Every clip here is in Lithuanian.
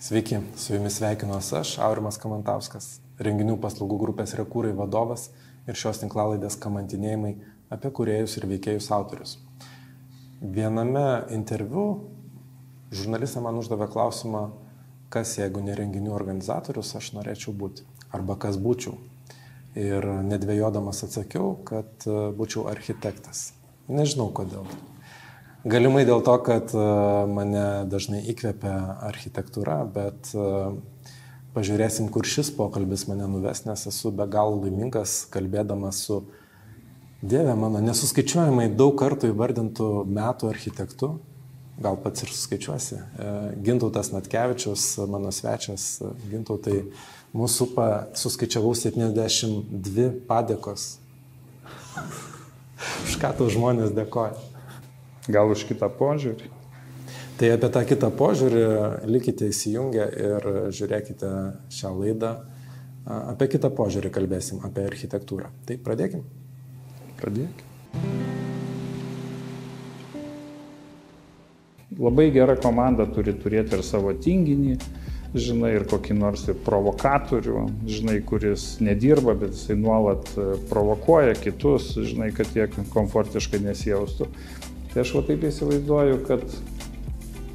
Sveiki, su jumis sveikinuos aš, Aurimas Kamantauskas, renginių paslaugų grupės Rekūrai vadovas ir šios tinklalaidės kamantinėjimai apie kūrėjus ir veikėjus autorius. Viename interviu žurnalistė man uždavė klausimą, kas jeigu ne renginių organizatorius aš norėčiau būti, arba kas būčiau. Ir nedvėjodamas atsakiau, kad būčiau architektas. Nežinau kodėl. Galimai dėl to, kad mane dažnai įkvepia architektūra, bet pažiūrėsim, kur šis pokalbis mane nuves, nes esu be galo laimingas, kalbėdamas su, Dieve mano, nesuskaičiuojamai daug kartų įvardintų metų architektu, gal pats ir suskaičiuosi. Gintautas Natkevičius, mano svečias. Gintautai, mūsų supa, suskaičiavau 72 padėkos. Už ką tau žmonės dėkoja? Gal už kitą požiūrį? Tai apie tą kitą požiūrį likite įsijungę ir žiūrėkite šią laidą. Apie kitą požiūrį kalbėsim, apie architektūrą. Tai pradėkim. Labai gera komanda turi turėti ir savo tinginį, žinai, ir kokį nors ir provokatorių, žinai, kuris nedirba, bet jisai nuolat provokuoja kitus, žinai, kad jie komfortiškai nesijaustų. Tai aš va taip įsivaizduoju, kad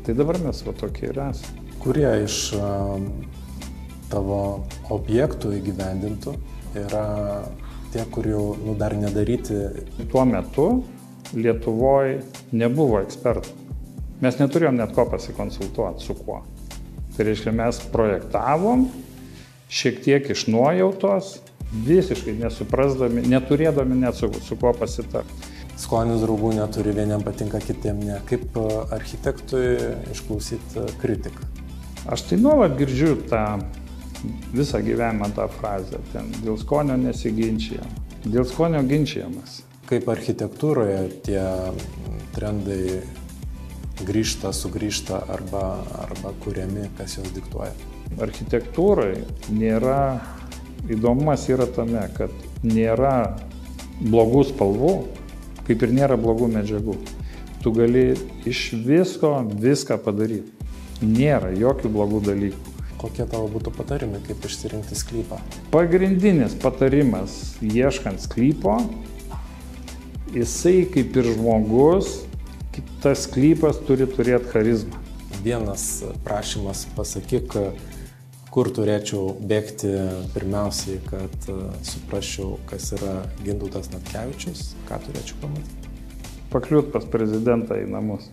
tai dabar mes va tokie ir esame. Kurie iš tavo objektų įgyvendintų yra tie, kur jau dar nedaryti? Tuo metu Lietuvoje nebuvo ekspertų. Mes neturėjom net ko pasikonsultuoti su kuo. Tai reiškia, mes projektavom šiek tiek iš nuojautos, visiškai nesuprasdami, neturėdami net su kuo pasitarti. Skonis draugų neturi, vieniem patinka, kitiem ne. Kaip architektui išklausyti kritiką? Aš tai nuolat girdžiu tą visą gyvenimą tą frazę. Ten, dėl skonio nesiginčijam. Dėl skonio ginčijamas. Kaip architektūroje tie trendai grįžta, sugrįžta arba kuriami, kas juos diktuoja? Architektūrai nėra, įdomumas yra tame, kad nėra blogų spalvų, kaip ir nėra blogų medžiagų. Tu gali iš visko viską padaryti. Nėra jokių blogų dalykų. Kokie tavo būtų patarimai, kaip išsirinkti sklypą? Pagrindinis patarimas ieškant sklypo, jisai kaip ir žmogus, tas sklypas turi turėti charizmą. Vienas prašymas, pasakyk, kur turėčiau bėgti pirmiausiai, kad suprasčiau, kas yra Gintautas Natkevičius, ką turėčiau pamatyti? Pakliūt pas prezidentą į namus.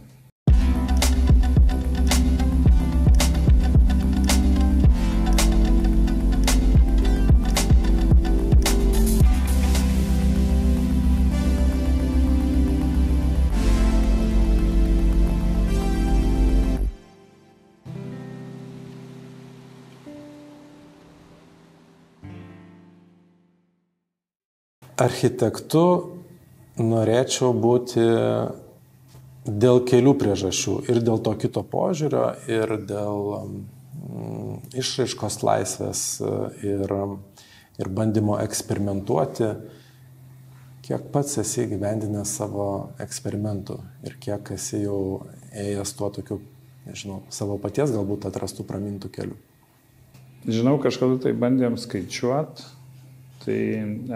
Architektu norėčiau būti dėl kelių priežasčių. Ir dėl to kito požiūrio, ir dėl išraiškos laisvės, ir bandymo eksperimentuoti. Kiek pats esi įgyvendinęs savo eksperimentų ir kiek esi jau ėjęs tuo tokiu, nežinau, savo paties galbūt atrastų pramintų kelių? Žinau, kažkada tai bandėm skaičiuoti. Tai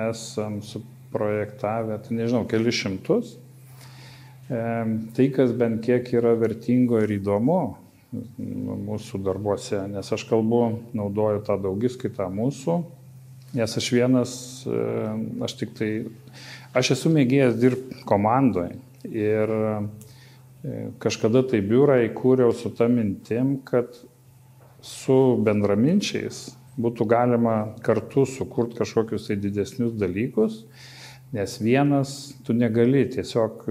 esam suprojektavę, tai nežinau, kelius šimtus. Tai, kas bent kiek yra vertingo ir įdomu mūsų darbuose, nes aš naudoju tą daugiskaitą mūsų, nes aš esu mėgėjęs dirbti komandoje ir kažkada tai biurą įkūriau su ta mintim, kad su bendraminčiais būtų galima kartu sukurti kažkokius tai didesnius dalykus, nes vienas tu negali, tiesiog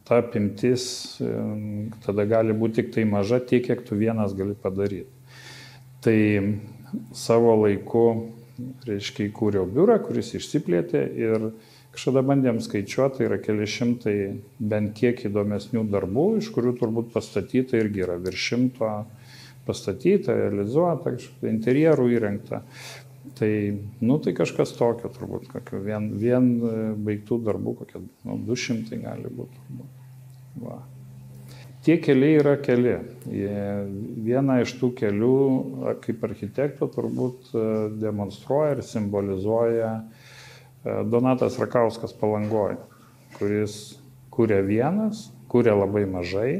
ta apimtis tada gali būti tik tai maža, tiek, kiek tu vienas gali padaryti. Tai savo laiku, reiškia, įkūriau biurą, kuris išsiplėtė ir kažkada bandėm skaičiuoti, tai yra keli šimtai bent kiek įdomesnių darbų, iš kurių turbūt pastatyta irgi yra virš 100 pastatyta, realizuota, interjerų įrengta. Tai kažkas tokio turbūt, vien baigtų darbų, 200 gali būti. Va. Tie keliai yra keli. Vieną iš tų kelių, kaip architekto, turbūt demonstruoja ir simbolizuoja Donatas Rakauskas Palangoje, kuris kūrė vienas, kūrė labai mažai,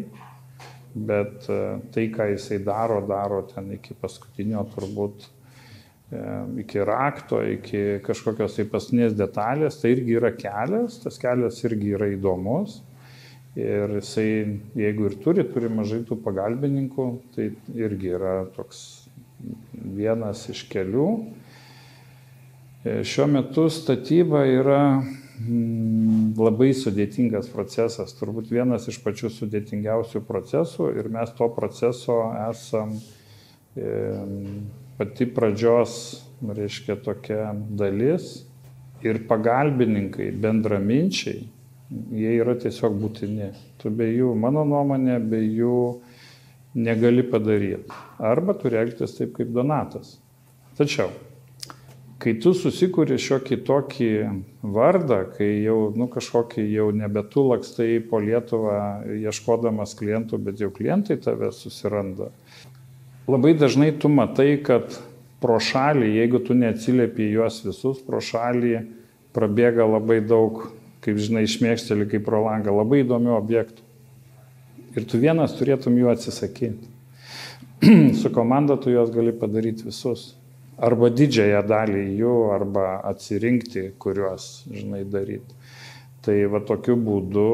bet tai, ką jisai daro ten iki paskutinio turbūt, iki rakto, iki kažkokios tai paskutinės detalės, tai irgi yra kelias, tas kelias irgi yra įdomus. Ir jisai, jeigu ir turi mažai tų pagalbininkų, tai irgi yra toks vienas iš kelių. Šiuo metu statyba yra labai sudėtingas procesas, turbūt vienas iš pačių sudėtingiausių procesų ir mes to proceso esam pati pradžios, reiškia, tokia dalis ir pagalbininkai, bendraminčiai, jie yra tiesiog būtini. Tu be jų, mano nuomonė, be jų negali padaryti. Arba turi elgtis taip kaip Donatas. Tačiau, kai tu susikuri šiokį tokį vardą, kai jau, kažkokį jau nebe tu lakstai po Lietuvą ieškodamas klientų, bet jau klientai tave susiranda. Labai dažnai tu matai, kad pro šalį, jeigu tu neatsiliepi juos visus, pro šalį prabėga labai daug, kaip žinai, išmėkšteli kaip pro langą, labai įdomių objektų. Ir tu vienas turėtum jų atsisakyti. Su komanda tu juos gali padaryti visus. Arba didžiąją dalį jų, arba atsirinkti, kuriuos, žinai, daryti. Tai va tokiu būdu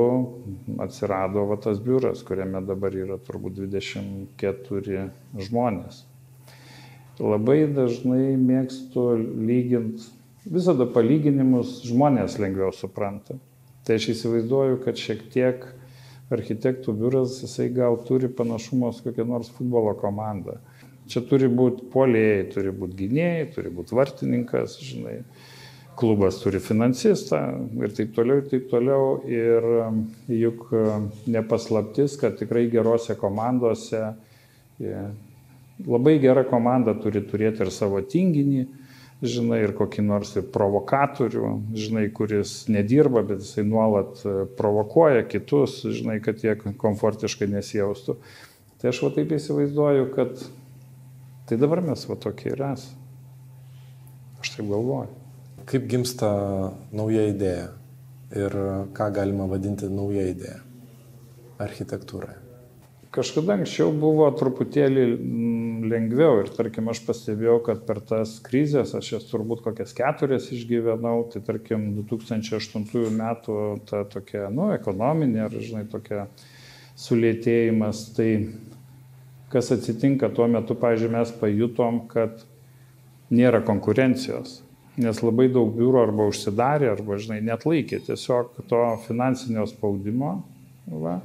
atsirado va tas biuras, kuriame dabar yra turbūt 24 žmonės. Labai dažnai mėgstu lyginti. Visada palyginimus žmonės lengviau supranta. Tai aš įsivaizduoju, kad šiek tiek architektų biuras, jisai gal turi panašumo su kokia nors futbolo komanda. Čia turi būti puolėjai, turi būti gynėjai, turi būti vartininkas, žinai, klubas turi finansistą ir taip toliau. Ir juk nepaslaptis, kad tikrai gerose komandose labai gera komanda turi turėti ir savo tinginį, žinai, ir kokį nors ir provokatorių, žinai, kuris nedirba, bet jisai nuolat provokuoja kitus, žinai, kad jie komfortiškai nesijaustų. Tai aš va taip įsivaizduoju, kad tai dabar mes va tokie ir esame. Aš taip galvoju. Kaip gimsta nauja idėja ir ką galima vadinti nauja idėja architektūroje? Kažkada anksčiau buvo truputėlį lengviau ir tarkim aš pastebėjau, kad per tas krizės, aš jas turbūt kokias 4 išgyvenau, tai tarkim 2008 metų ta tokia, ekonominė ar, žinai, tokia sulėtėjimas, tai kas atsitinka tuo metu, pavyzdžiui, mes pajutom, kad nėra konkurencijos, nes labai daug biurų arba užsidarė, arba, žinai, neatlaikė tiesiog to finansinio spaudimo, va.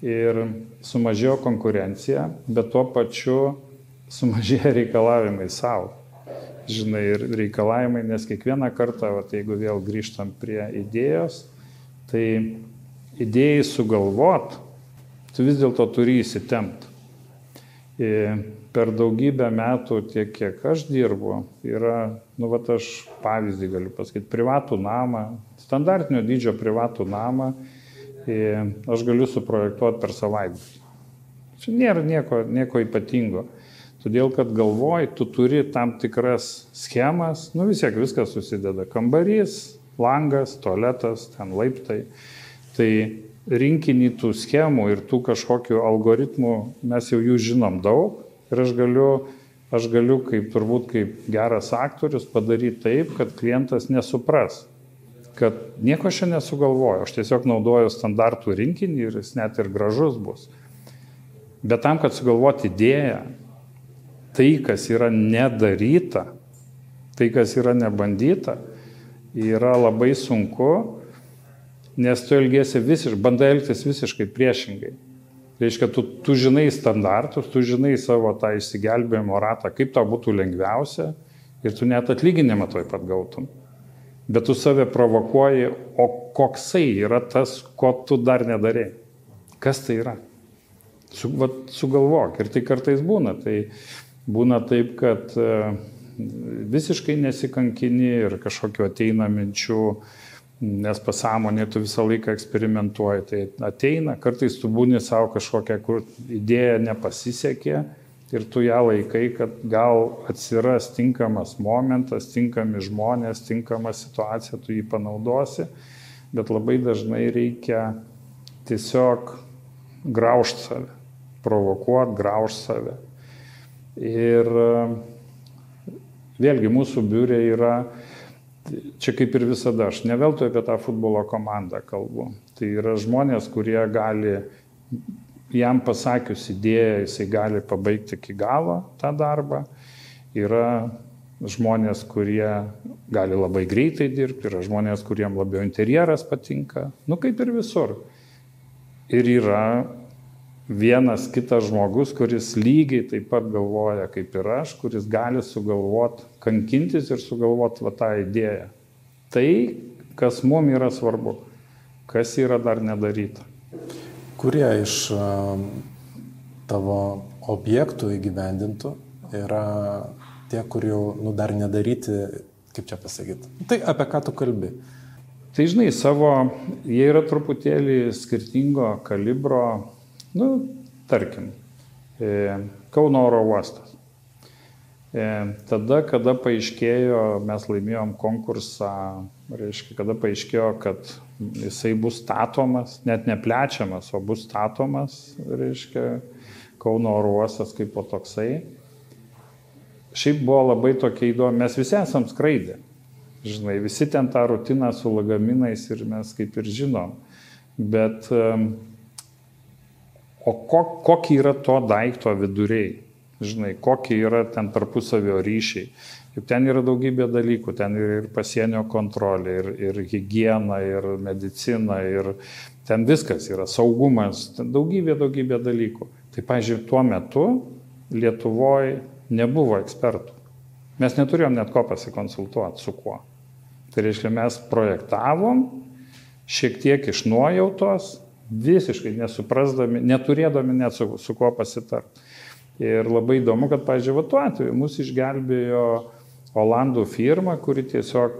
Ir sumažėjo konkurencija, bet tuo pačiu sumažėjo reikalavimai savo. Žinai, ir reikalavimai, nes kiekvieną kartą, jeigu vėl grįžtam prie idėjos, tai idėjai sugalvot, tu vis dėlto turi įsitempti. Per daugybę metų, tiek kiek aš dirbu, yra, aš pavyzdį galiu pasakyti, privatų namą, standartinio dydžio privatų namą, aš galiu suprojektuoti per savaitgalį. Čia nėra nieko ypatingo. Todėl, kad galvoj, tu turi tam tikras schemas, vis tiek viskas susideda. Kambarys, langas, tualetas, ten laiptai. Tai rinkinį tų schemų ir tų kažkokių algoritmų mes jau jų žinom daug. Ir aš galiu turbūt kaip geras aktorius padaryti taip, kad klientas nesupras, kad nieko aš nesugalvoju, aš tiesiog naudoju standartų rinkinį ir jis net ir gražus bus. Bet tam, kad sugalvoti idėją, tai, kas yra nedaryta, tai, kas yra nebandyta, yra labai sunku, nes tu bandai elgtis visiškai priešingai. Reiškia, tu žinai standartus, tu žinai savo tą išsigelbėjimo ratą, kaip tau būtų lengviausia ir tu net atlyginimą toj pat gautum. Bet tu save provokuoji, o koksai yra tas, ko tu dar nedarei. Kas tai yra? Sugalvok. Ir tai kartais būna. Tai būna taip, kad visiškai nesikankini ir kažkokio ateina minčių, nes pasąmonė tu visą laiką eksperimentuoji. Tai ateina, kartais tu būni savo kažkokią, kur idėja nepasisekė ir tu ją laikai, kad gal atsiras tinkamas momentas, tinkami žmonės, tinkama situacija, tu jį panaudosi, bet labai dažnai reikia tiesiog graužti save, provokuoti, graužti save. Ir vėlgi mūsų biure yra, čia kaip ir visada, aš ne veltui apie tą futbolo komandą kalbu. Tai yra žmonės, kurie gali, jam pasakius idėją, jisai gali pabaigti iki galo tą darbą. Yra žmonės, kurie gali labai greitai dirbti, yra žmonės, kuriem labiau interjeras patinka, kaip ir visur. Ir yra vienas kitas žmogus, kuris lygiai taip pat galvoja kaip ir aš, kuris gali sugalvoti, kankintis ir sugalvoti tą idėją. Tai, kas mums yra svarbu, kas yra dar nedaryta. Kurie iš tavo objektų įgyvendintų yra tie, kurių dar nedaryti, kaip čia pasakyti? Tai apie ką tu kalbi? Tai žinai, jie yra truputėlį skirtingo kalibro. Tarkim, Kauno oro uostas. Tada, kada paaiškėjo, mes laimėjom konkursą, reiškia, kada paaiškėjo, kad jisai bus statomas, net neplečiamas, o bus statomas, reiškia, Kauno oro uostas kaip po toksai. Šiaip buvo labai tokia įdomi, mes visi esam skraidę. Žinai, visi ten tą rutiną su lagaminais ir mes kaip ir žinom. Bet o kokie yra to daikto viduriai, žinai, kokie yra ten tarpusavio ryšiai. Juk ten yra daugybė dalykų, ten yra ir pasienio kontrolė, ir higiena, ir medicina, ir ten viskas yra, saugumas, ten daugybė dalykų. Tai, pavyzdžiui, tuo metu Lietuvoje nebuvo ekspertų. Mes neturėjom net ko pasikonsultuoti, su kuo. Tai reiškia, mes projektavom, šiek tiek iš nuojautos, visiškai nesuprasdami, neturėdami net su kuo pasitarti. Ir labai įdomu, kad, pavyzdžiui, tuo atveju mūsų išgelbėjo Olandų firma, kuri tiesiog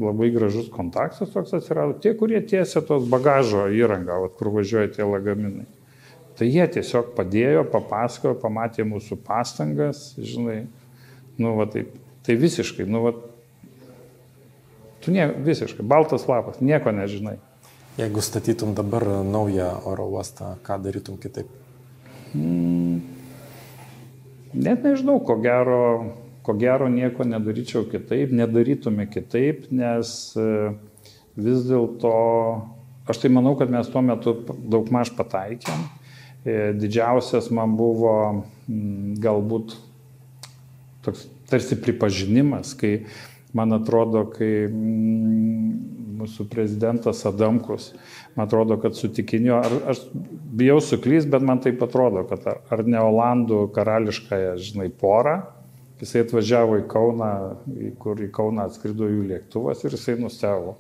labai gražus kontaktas toks atsirado. Tie, kurie tiesia tos bagažo įrangą, kur važiuoja tie lagaminai. Tai jie tiesiog padėjo, papasakojo, pamatė mūsų pastangas, žinai, taip. Tai visiškai, visiškai, baltas lapas, nieko nežinai. Jeigu statytum dabar naują oro uostą, ką darytum kitaip? Net nežinau, ko gero nieko nedaryčiau kitaip, nedarytume kitaip, nes vis dėlto, aš tai manau, kad mes tuo metu daugmaž pataikėm. Didžiausias man buvo galbūt toks tarsi pripažinimas, kai man atrodo, kai mūsų prezidentas Adamkus, man atrodo, kad sutikinio, aš bijau suklys, bet man taip atrodo, kad ar ne Olandų karališkąją, žinai, porą, jisai atvažiavo į Kauną, kur į Kauną atskrido jų lėktuvas ir jisai nustebo.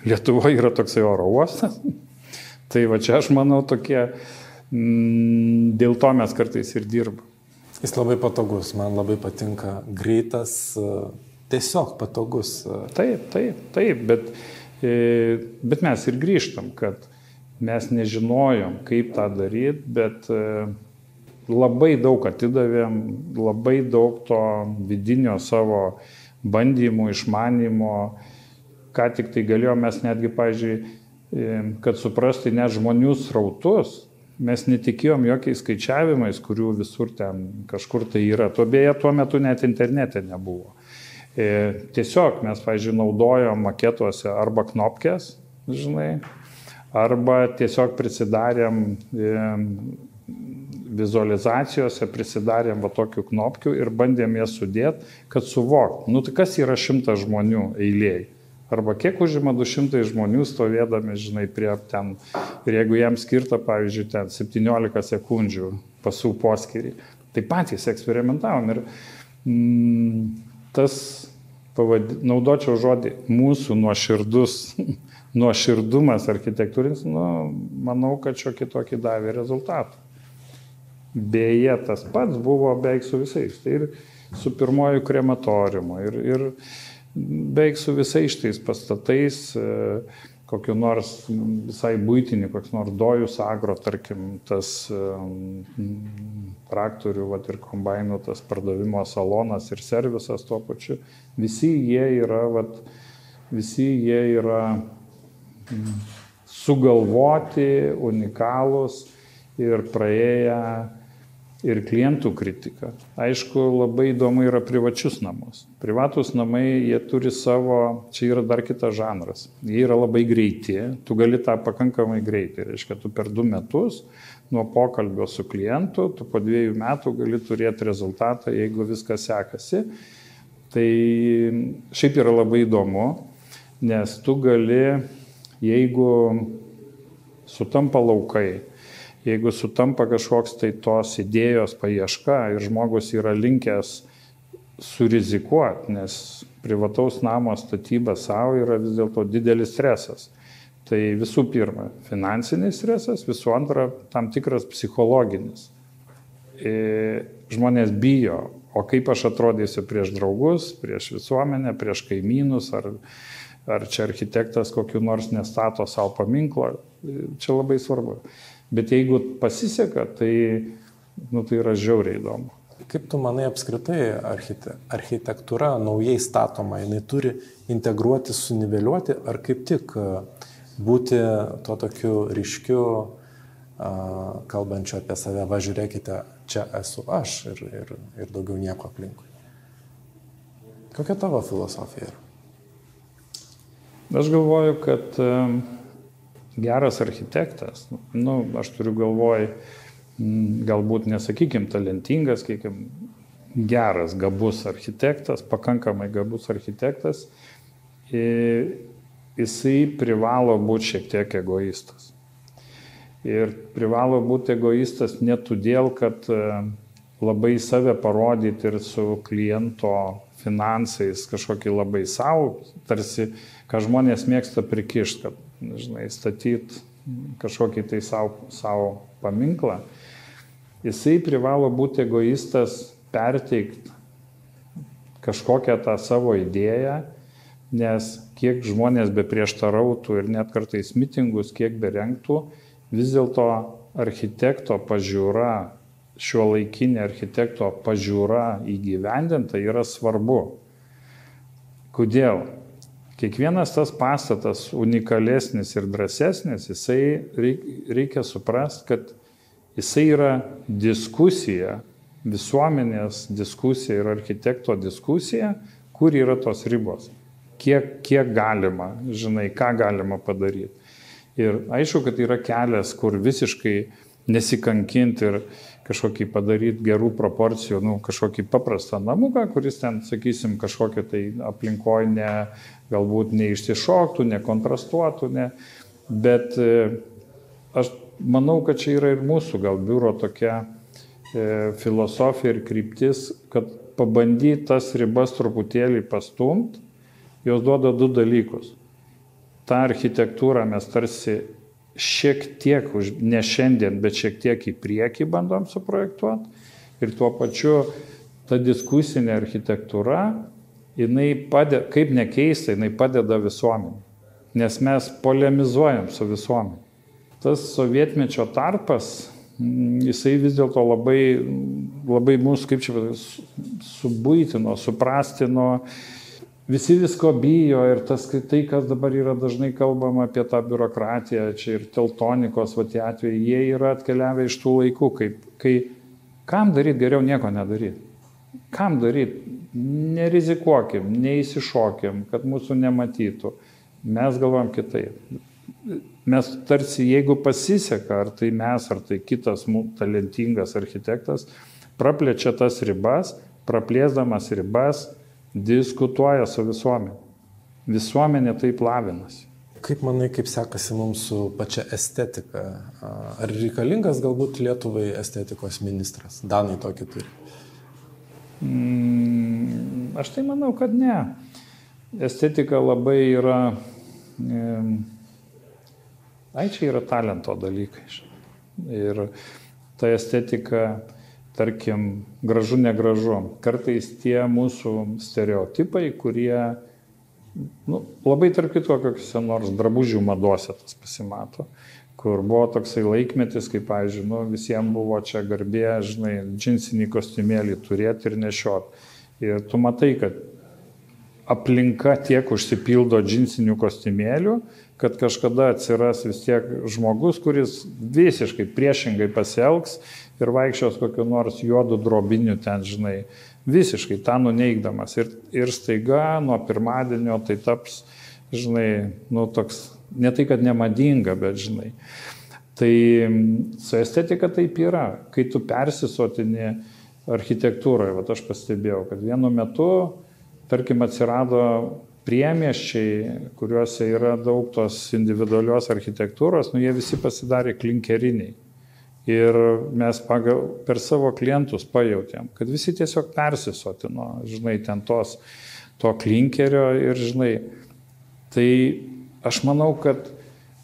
Lietuvoje yra toksai oro uostas. Tai va čia aš manau tokie, dėl to mes kartais ir dirbam. Jis labai patogus, man labai patinka, greitas, tiesiog patogus. Taip, bet mes ir grįžtam, kad mes nežinojom, kaip tą daryti, bet labai daug atidavėm, labai daug to vidinio savo bandymų, išmanymo, ką tik tai galėjom, mes netgi, pavyzdžiui, kad suprasti net žmonių srautus, mes netikėjom jokiais skaičiavimais, kurių visur ten kažkur tai yra. Beje, tuo metu net internete nebuvo. Tiesiog mes, pavyzdžiui, naudojom maketuose arba knopkes, žinai, arba tiesiog prisidarėm vizualizacijose, prisidarėm tokių knopkių ir bandėm jas sudėti, kad suvokti. Tai kas yra 100 žmonių eilėje? Arba kiek užima 200 žmonių stovėdami, žinai, prie ten, ir jeigu jam skirta, pavyzdžiui, ten 17 sekundžių pasų poskirį, tai patys eksperimentavom ir tas, naudočiau žodį, mūsų nuoširdumas architektūrinis, manau, kad šiokį tokį davė rezultatą. Beje, tas pats buvo beveik su visais, tai ir su pirmoju krematoriumu, ir beveik su visais šitais pastatais, kokiu nors visai buitinį, koks nors Dojus Agro, tarkim, tas traktorių ir kombainų, tas pardavimo salonas ir servisas tuo pačiu, visi jie yra sugalvoti, unikalūs ir praėję ir klientų kritiką. Aišku, labai įdomu yra privačius namus. Privatus namai, jie turi savo, čia yra dar kitas žanras. Jie yra labai greiti, tu gali tą pakankamai greitai. Reiškia, tu per 2 metus nuo pokalbio su klientu, tu po 2 metų gali turėti rezultatą, jeigu viskas sekasi. Tai šiaip yra labai įdomu, nes tu gali, jeigu sutampa laukai, jeigu sutampa kažkoks tai tos idėjos paieška ir žmogus yra linkęs surizikuoti, nes privataus namo statyba savo yra vis dėlto didelis stresas. Tai visų pirma, finansinis stresas, visų antra, tam tikras psichologinis. Žmonės bijo, o kaip aš atrodysiu prieš draugus, prieš visuomenę, prieš kaimynus, ar čia architektas kokiu nors nestato savo paminklą, čia labai svarbu. Bet jeigu pasiseka, tai yra žiauriai įdomu. Kaip tu manai apskritai architektūra naujai statoma, jinai turi integruoti, suniveliuoti, ar kaip tik būti to tokiu ryškiu, kalbančiu apie save, va žiūrėkite, čia esu aš ir daugiau nieko aplinkui. Kokia tavo filosofija yra? Aš galvoju, kad geras architektas, aš turiu galvoj, galbūt nesakykim talentingas, geras, gabus architektas, pakankamai gabus architektas, jisai privalo būti šiek tiek egoistas. Ir privalo būti egoistas ne todėl, kad labai save parodyti ir su kliento finansais kažkokį labai savo, tarsi, ką žmonės mėgsta prikišti, kad statyti kažkokį tai savo paminklą, jisai privalo būti egoistas, perteikti kažkokią tą savo idėją, nes kiek žmonės be prieštarautų ir net kartais mitingus, kiek be rengtų, vis dėlto architekto pažiūra, šiuolaikinė architekto pažiūra įgyvendinta yra svarbu. Kodėl? Kiekvienas tas pastatas unikalesnis ir drąsesnis, jisai reikia suprasti, kad jisai yra diskusija, visuomenės diskusija ir architekto diskusija, kur yra tos ribos, kiek galima, ką galima padaryti. Ir aišku, kad yra kelias, kur visiškai nesikankinti ir kažkokį padaryti gerų proporcijų, kažkokį paprastą namuką, kuris ten, sakysim, kažkokio tai aplinkoje galbūt neišsišoktų, nekontrastuotų, bet aš manau, kad čia yra ir mūsų gal biuro tokia filosofija ir kryptis, kad pabandyti tas ribas truputėlį pastumti, jos duoda 2 dalykus. Ta architektūra mes tarsi šiek tiek, ne šiandien, bet šiek tiek į priekį bandom suprojektuoti. Ir tuo pačiu ta diskusinė architektūra, jinai padeda, kaip nekeista, jinai padeda visuomenį. Nes mes polemizuojam su visuomenį. Tas sovietmečio tarpas, jisai vis dėlto labai mūsų, kaip čia, subuitino, suprastino. Visi visko bijo ir tai, kas dabar yra dažnai kalbama apie tą biurokratiją, čia ir teltonikos tie atvejai, jie yra atkeliavę iš tų laikų, kai kam daryti, geriau nieko nedaryti. Kam daryti? Nerizikuokim, neįsišokim, kad mūsų nematytų. Mes galvojam kitaip. Mes tarsi, jeigu pasiseka, ar tai mes, ar tai kitas talentingas architektas, praplečia tas ribas, praplėsdamas ribas, diskutuoja su visuomenė. Visuomenė taip lavinasi. Kaip manai, kaip sekasi mums su pačia estetika? Ar reikalingas galbūt Lietuvai estetikos ministras? Danai tokį turi. Aš tai manau, kad ne. Estetika labai yra... čia yra talento dalykai. Ir ta estetika... Tarkim, gražu, negražu. Kartais tie mūsų stereotipai, kurie labai tarp kitko kokiuose nors drabužių madose tas pasimato, kur buvo toksai laikmetis, kaip, pavyzdžiui, visiems buvo čia garbė, žinai, džinsinį kostiumėlį turėti ir nešioti. Ir tu matai, kad aplinka tiek užsipildo džinsinių kostiumėlių, kad kažkada atsiras vis tiek žmogus, kuris visiškai priešingai pasielgs ir vaikščios kokiu nors juodu drobiniu ten, žinai, visiškai tą nuneigdamas. Ir staiga nuo pirmadienio tai taps, žinai, toks, ne tai, kad nemadinga, bet, žinai. Tai su estetika taip yra. Kai tu persisotini architektūroje, aš pastebėjau, kad vienu metu, tarkim, atsirado priemiesčiai, kuriuose yra daug tos individualios architektūros, jie visi pasidarė klinkeriniai. Ir mes per savo klientus pajautėm, kad visi tiesiog persisotino, žinai, ten to klinkerio ir, žinai, tai aš manau, kad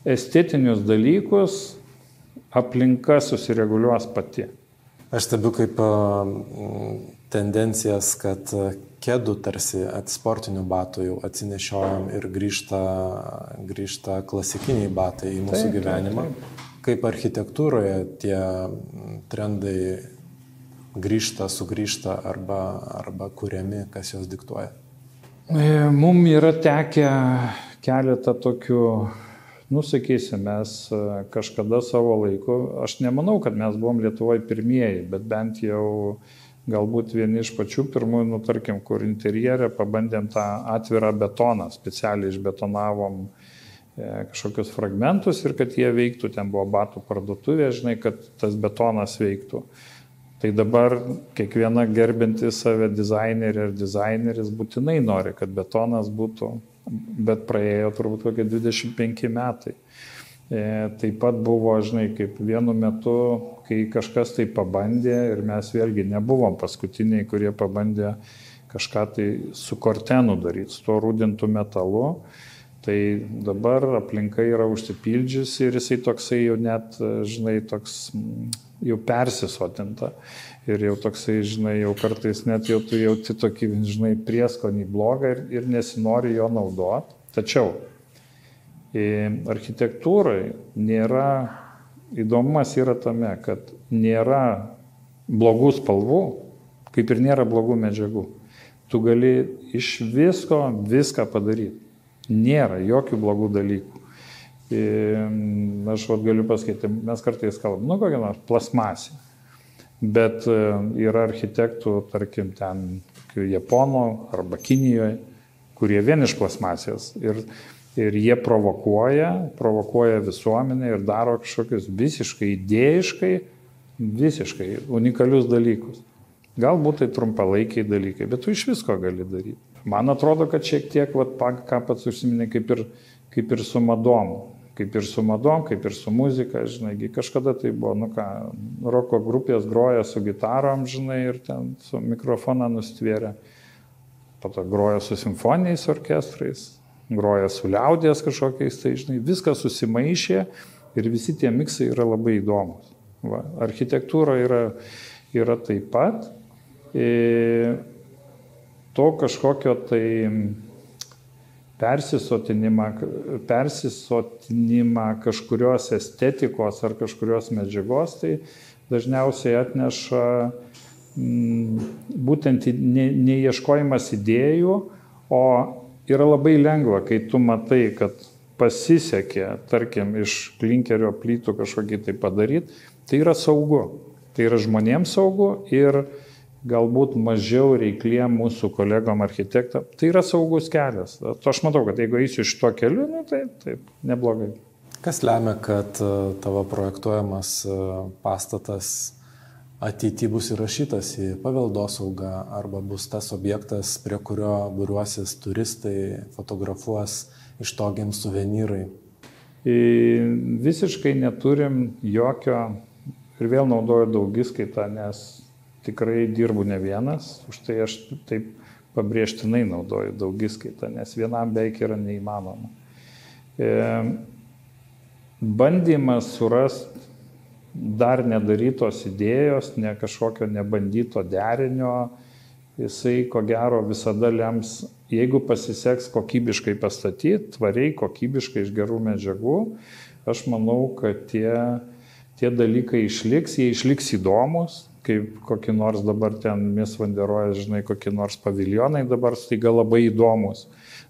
estetinius dalykus aplinka susireguliuos pati. Aš stebiu kaip tendencijas, kad kedų tarsi sportinių batų jau atsinešiojam ir grįžta klasikiniai batai į mūsų gyvenimą. Kaip architektūroje tie trendai sugrįžta arba kuriami, kas juos diktuoja? Mums yra tekę keletą tokių, sakysim, mes kažkada savo laiku, aš nemanau, kad mes buvom Lietuvoje pirmieji, bet bent jau galbūt vieni iš pačių pirmųjų, tarkim, kur interjere pabandėm tą atvirą betoną, specialiai išbetonavom kažkokius fragmentus ir kad jie veiktų, ten buvo batų parduotuvė, žinai, kad tas betonas veiktų. Tai dabar kiekviena gerbinti save dizainerė ir dizaineris būtinai nori, kad betonas būtų, bet praėjo turbūt kokie 25 metai. Taip pat buvo, žinai, kaip vienu metu, kai kažkas tai pabandė ir mes vėlgi nebuvom paskutiniai, kurie pabandė kažką tai su kortenu daryti, su to rūdintų metalu. Tai dabar aplinka yra užsipildžiusi ir jisai toksai jau net, žinai, toks jau persisotinta. Ir jau toksai, žinai, jau kartais net jau tu jauti tokį, žinai, prieskonį blogą ir nesinori jo naudoti. Tačiau architektūrai nėra, įdomumas yra tame, kad nėra blogų spalvų, kaip ir nėra blogų medžiagų. Tu gali iš viską padaryti. Nėra jokių blogų dalykų. Aš galiu pasakyti, mes kartais kalbam, kokią nors plasmasį. Bet yra architektų, tarkim, ten Japonų arba Kinijoje, kurie vien iš plasmasės. Ir jie provokuoja visuomenę ir daro kažkokius visiškai idėjiškai, visiškai unikalius dalykus. Galbūt tai trumpalaikiai dalykai, bet tu iš visko gali daryti. Man atrodo, kad šiek tiek, ką pats užsiminė, kaip ir su madom. Kaip ir su madom, kaip ir su muzika, žinai, kažkada tai buvo, roko grupės groja su gitarom, žinai, ir ten su mikrofoną nustvėrė. Po to groja su simfoniniais orkestrais, groja su liaudies kažkokiais, tai, žinai, viskas susimaišė ir visi tie miksai yra labai įdomus. Architektūra yra taip pat. To kažkokio tai persisotinimą kažkurios estetikos ar kažkurios medžiagos, tai dažniausiai atneša būtent neieškojimas idėjų, o yra labai lengva, kai tu matai, kad pasisekė, tarkim, iš klinkerio plytų kažkokį tai padaryti, tai yra saugu. Tai yra žmonėms saugu ir galbūt mažiau reikliem mūsų kolegom architektam. Tai yra saugus kelias. Aš matau, kad jeigu eisiu šituo keliu, taip, neblogai. Kas lemia, kad tavo projektuojamas pastatas ateityje bus įrašytas į paveldosaugą arba bus tas objektas, prie kurio būriuosis turistai, fotografuos, iš to gims suvenyrai? Visiškai neturim jokio, ir vėl naudoju daugiskaitą, nes tikrai dirbu ne vienas, už tai aš taip pabrėžtinai naudoju daugiskaitą, nes vienam beveik yra neįmanoma. Bandymas surasti dar nedarytos idėjos, kažkokio nebandyto derinio, jisai ko gero visada lems jeigu pasiseks kokybiškai pastatyti, tvariai, kokybiškai iš gerų medžiagų, aš manau, kad tie dalykai išliks, jie išliks įdomus, kaip kokį nors dabar ten Misvanderoje, žinai, kokį nors paviljonai dabar staiga labai įdomus.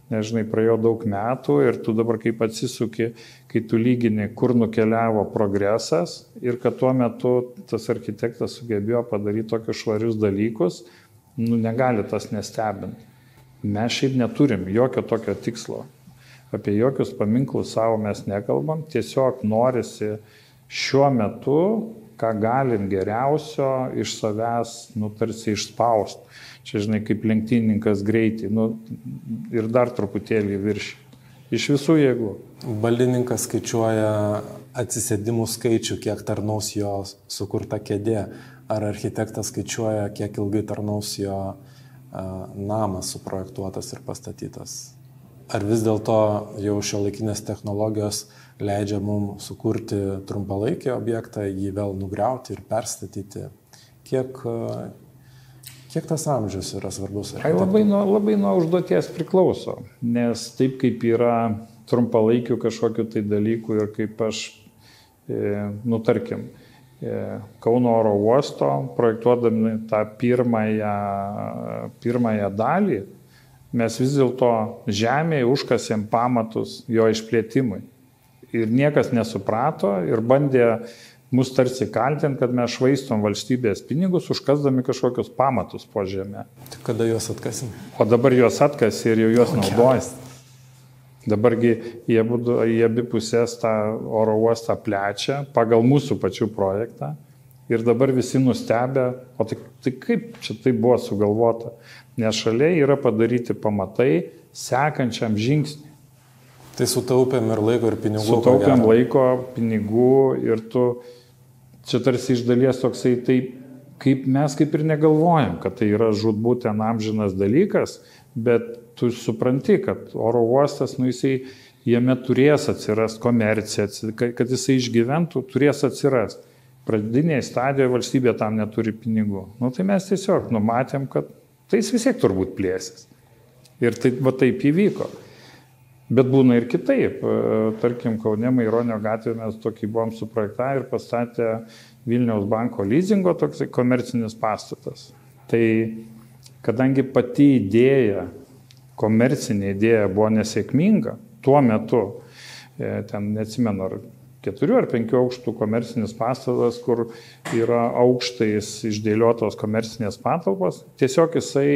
Nežinai, praėjo daug metų ir tu dabar kaip atsisuki, kai tu lygini, kur nukeliavo progresas ir kad tuo metu tas architektas sugebėjo padaryti tokius švarius dalykus, negali tas nestebinti. Mes šiaip neturim jokio tokio tikslo. Apie jokius paminklus savo mes nekalbam, tiesiog norisi šiuo metu, ką galim geriausio iš savęs, tarsi išspausti. Čia, žinai, kaip lenktynininkas greitį, ir dar truputėlį virš. Iš visų jėgų. Baldininkas skaičiuoja atsisėdimų skaičių, kiek tarnaus jo sukurta kėdė. Ar architektas skaičiuoja, kiek ilgai tarnaus jo namas suprojektuotas ir pastatytas? Ar vis dėlto jau šiuolaikinės technologijos leidžia mums sukurti trumpalaikį objektą, jį vėl nugriauti ir perstatyti? Kiek tas amžius yra svarbus? Labai nuo užduoties priklauso, nes taip kaip yra trumpalaikių kažkokių tai dalykų ir kaip aš, tarkim, Kauno oro uosto, projektuodami tą pirmąją dalį, mes vis dėlto žemėje užkasėm pamatus jo išplėtimui. Ir niekas nesuprato ir bandė mus tarsi kaltinti, kad mes švaistom valstybės pinigus, užkasdami kažkokius pamatus po žemę. Kada juos atkasim? O dabar juos atkasi ir jau juos naudojas. Dabargi jie abi pusės tą oro uostą plečia pagal mūsų pačių projektą. Ir dabar visi nustebę, o tai kaip čia tai buvo sugalvota? Nes šalia yra padaryti pamatai sekančiam žingsniui. Tai sutaupėm ir laiko, ir pinigų. Sutaupėm laiko, pinigų ir tu čia tarsi iš dalies toksai taip, kaip mes kaip ir negalvojam, kad tai yra žūtbūt ten amžinas dalykas, bet tu supranti, kad oro uostas, jame turės atsirasti komercija, kad jisai išgyventų, turės atsirasti. Pradinėje stadijoje valstybė tam neturi pinigų. Tai mes tiesiog numatėm, kad tai vis tiek turbūt plėsis. Ir taip įvyko. Bet būna ir kitaip. Tarkim, Kaune Maironio gatvėje mes tokį buvom suprojektavę ir pastatę Vilniaus banko lizingo toksai komercinis pastatas. Tai kadangi pati idėja, komercinė idėja buvo nesėkminga, tuo metu, ten neatsimenu, ar 4 ar 5 aukštų komercinis pastatas, kur yra aukštais išdėliotos komercinės patalpos, tiesiog jisai,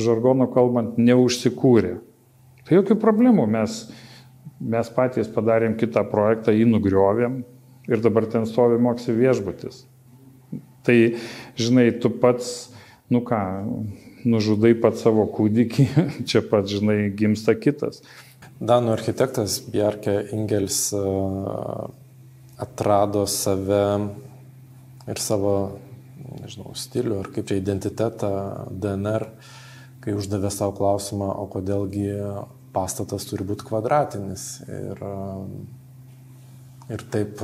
žargonu kalbant, neužsikūrė. Tai jokių problemų, mes patys padarėm kitą projektą, jį nugriovėm ir dabar ten stovi Moksy viešbutis. Tai, žinai, tu pats, nužudai pat savo kūdikį, čia pat, žinai, gimsta kitas. Danų architektas Bjarke Ingels atrado save ir savo, stilių, ar kaip čia identitetą, DNR, kai uždavė savo klausimą, o kodėlgi pastatas turi būti kvadratinis. Ir taip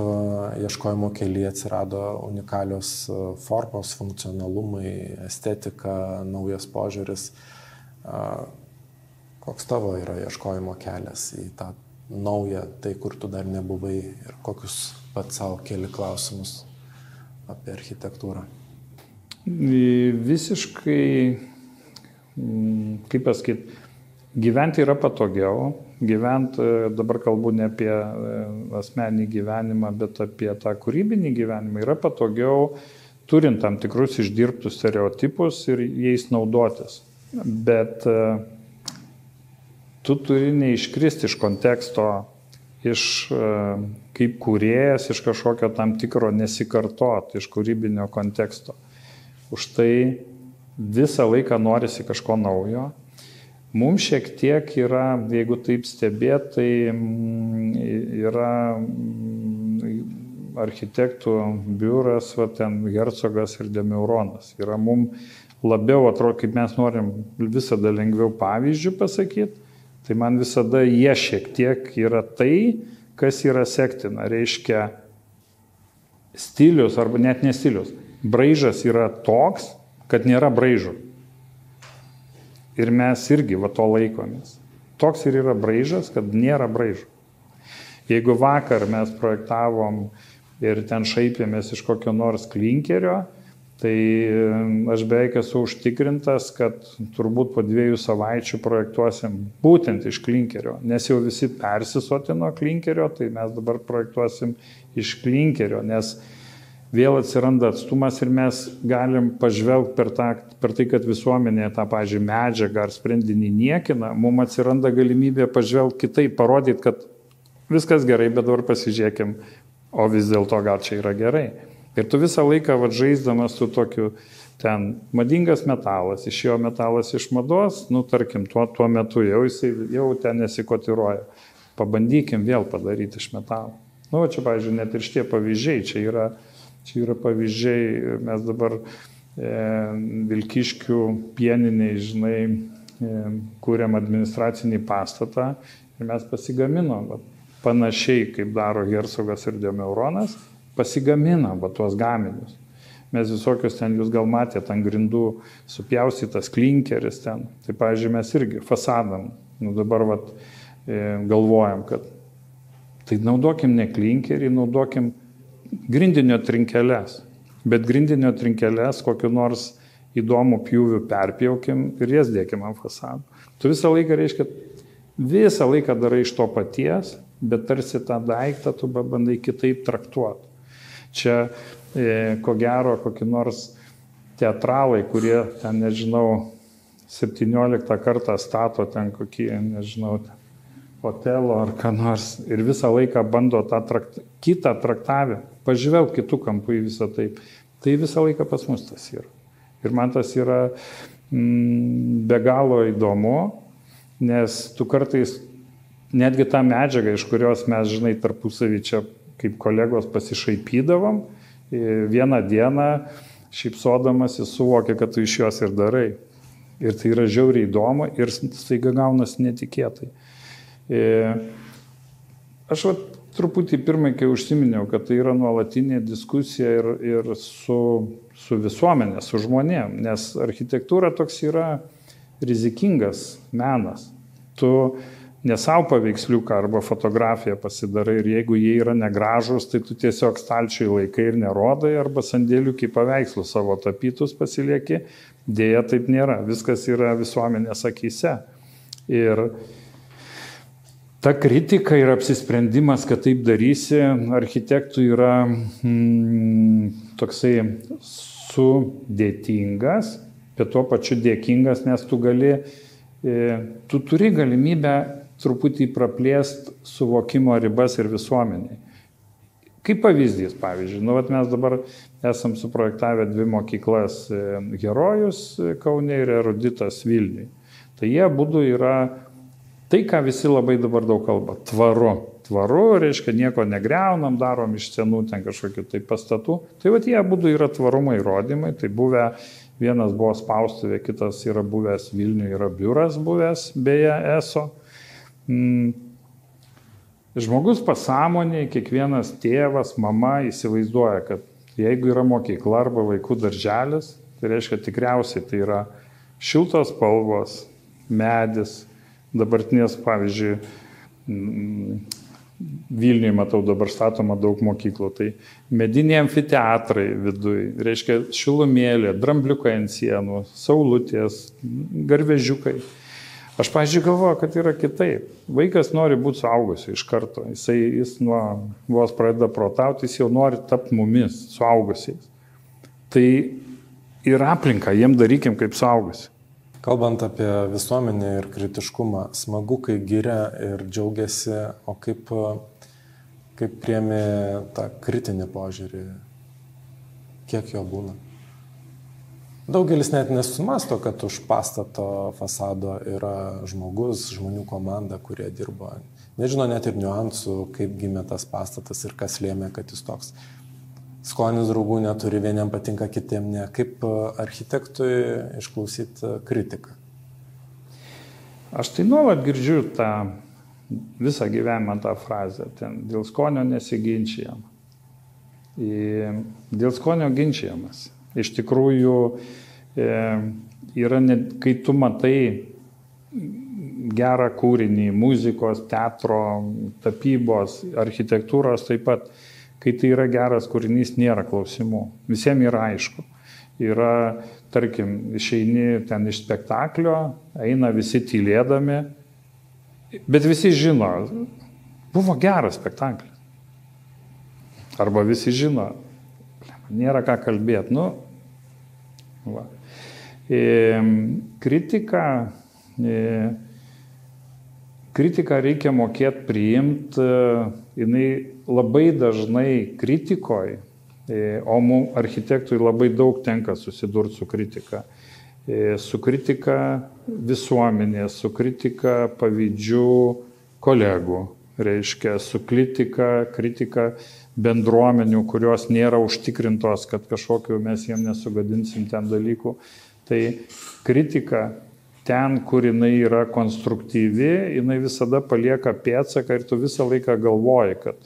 ieškojimo kelyje atsirado unikalios formos, funkcionalumai, estetika, naujas požiūris. Koks tavo yra ieškojimo kelias į tą naują, tai kur tu dar nebuvai ir kokius pats savo keli klausimus apie architektūrą? Visiškai, kaip pasakyti, gyventi yra patogiau. Gyventi, dabar kalbu ne apie asmeninį gyvenimą, bet apie tą kūrybinį gyvenimą, yra patogiau, turint tam tikrus išdirbtus stereotipus ir jais naudotis. Bet tu turi neiškristi iš konteksto, kaip kūrėjas, iš kažkokio tam tikro nesikartot, iš kūrybinio konteksto. Už tai visą laiką norisi kažko naujo. Mums šiek tiek yra, jeigu taip stebėt, tai yra architektų biuras, ten Hercogas ir Demiuronas. Yra mums labiau, atrodo, kaip mes norim visada lengviau pavyzdžių pasakyti, tai man visada jie šiek tiek yra tai, kas yra sektina. Reiškia stilius, arba net ne stilius. Braižas yra toks, kad nėra braižų. Ir mes irgi to laikomės. Toks ir yra braižas, kad nėra braižo. Jeigu vakar mes projektavom ir ten šaipėmės iš kokio nors klinkerio, tai aš beveik esu užtikrintas, kad turbūt po 2 savaičių projektuosim būtent iš klinkerio. Nes jau visi persisotino klinkerio, tai mes dabar projektuosim iš klinkerio, nes vėl atsiranda atstumas ir mes galim pažvelgti per tai, kad visuomenė tą, pavyzdžiui, medžiagą ar sprendinį niekina, mums atsiranda galimybė pažvelgti kitaip, parodyti, kad viskas gerai, bet dabar pasižiūrėkim, o vis dėlto gal čia yra gerai. Ir tu visą laiką žaisdamas su tokiu ten madingas metalas, išėjo metalas iš mados, tarkim, tuo metu jau ten nesikotiruoja. Pabandykim vėl padaryti iš metalo. Čia, pavyzdžiui, net ir šitie pavyzdžiai, čia yra pavyzdžiai, mes dabar Vilkiškių pieniniai, kūrėm administracinį pastatą ir mes pasigaminom, panašiai kaip daro Hercogas ir Diomeuronas, pasigamina tuos gaminius. Mes visokius ten, jūs gal matėte, ant grindų supjaustytas klinkeris ten. Tai, pavyzdžiui, mes irgi fasadam, dabar galvojam, kad tai naudokim ne klinkerį, naudokim grindinio trinkeles. Bet grindinio trinkeles kokiu nors įdomų pjūvių perpjaukim ir jas dėkim ant fasadų. Tu visą laiką darai iš to paties, bet tarsi tą daiktą tu bandai kitaip traktuoti. Čia, ko gero, kokie nors teatralai, kurie ten, nežinau, 17 kartą stato ten kokį, nežinau, Otelo ar ką nors ir visą laiką bando tą kitą traktavimą, pažvelg kitų kampų į visą taip. Tai visą laiką pas mus tas yra. Ir man tas yra be galo įdomu, nes tu kartais netgi tą medžiagą, iš kurios mes, tarpusavį čia kaip kolegos pasišaipydavom, vieną dieną šypsodamas jis suvokė, kad tu iš jos ir darai. Ir tai yra žiauriai įdomu ir staiga gaunasi netikėtai. Aš truputį pirmai, kai užsiminiau, kad tai yra nuolatinė diskusija ir su visuomenė, su žmonėm, nes architektūra toks yra rizikingas menas. Tu ne savo paveiksliuką arba fotografiją pasidarai ir jeigu jie yra negražus, tai tu tiesiog stalčiui laikai ir nerodai arba sandėliukį paveikslų savo tapytus pasilieki. Dėja, taip nėra. Viskas yra visuomenės akyse. Ir ta kritika ir apsisprendimas, kad taip darysi, architektų yra toksai sudėtingas, bet tuo pačiu dėkingas, nes tu turi galimybę truputį praplėsti suvokimo ribas ir visuomeniai. Kaip pavyzdys, pavyzdžiui, mes dabar esam suprojektavę 2 mokyklas Herojus Kaune ir Eruditas Vilniui. Tai jie abudu yra tai, ką visi labai dabar daug kalba, tvaru. Tvaru, reiškia, nieko negriaunam, darom iš senų ten kažkokių tai pastatų. Tai jie abudu yra tvarumo įrodymai, tai vienas buvo spaustuvė, kitas yra buvęs Vilniuje, yra biuras buvęs, beje, ESO. Žmogus pasąmonėje, kiekvienas tėvas, mama įsivaizduoja, kad jeigu yra mokykla arba vaikų darželis, tai reiškia tikriausiai tai yra šiltos spalvos, medis. Dabartinės, pavyzdžiui, Vilniuje matau dabar statoma daug mokyklų, tai mediniai amfiteatrai viduj, reiškia šilumėlė, drambliukai ant sienų, saulutės, garvežiukai. Aš, pavyzdžiui, galvoju, kad yra kitaip. Vaikas nori būti suaugusiu iš karto. Jis vos pradeda protauti, jis jau nori tapti mumis, suaugusiais. Tai ir aplinką jiem darykim kaip suaugusiu. Kalbant apie visuomenę ir kritiškumą, smagu, kai giria ir džiaugiasi, o kaip priemi tą kritinį požiūrį, kiek jo būna? Daugelis net nesumasto, kad už pastato fasado yra žmonių komanda, kurie dirbo. Nežino net ir niuansų, kaip gimė tas pastatas ir kas lėmė, kad jis toks. Skonis draugų neturi, vieniem patinka, kitiem ne. Kaip architektui išklausyti kritiką? Aš tai nuolat girdžiu tą visą gyvenimą tą frazę. Dėl skonio nesiginčijama. Dėl skonio ginčijamas. Iš tikrųjų, yra, kai tu matai gerą kūrinį, muzikos, teatro, tapybos, architektūros taip pat, kai tai yra geras kūrinys, nėra klausimų. Visiems yra aišku. Yra, tarkim, išeini ten iš spektaklio, eina visi tylėdami, bet visi žino, buvo geras spektaklis. Arba visi žino, nėra ką kalbėti. Va. Kritiką reikia mokėti priimti, jinai labai dažnai kritikoje, o mums architektui labai daug tenka susidurti su kritika. Su kritika visuomenės, su kritika pavydžių kolegų, reiškia, su kritika bendruomenių, kurios nėra užtikrintos, kad kažkokiu mes jiem nesugadinsim ten dalykų. Tai kritika ten, kur jinai yra konstruktyvi, jinai visada palieka pėdsaką ir tu visą laiką galvoji, kad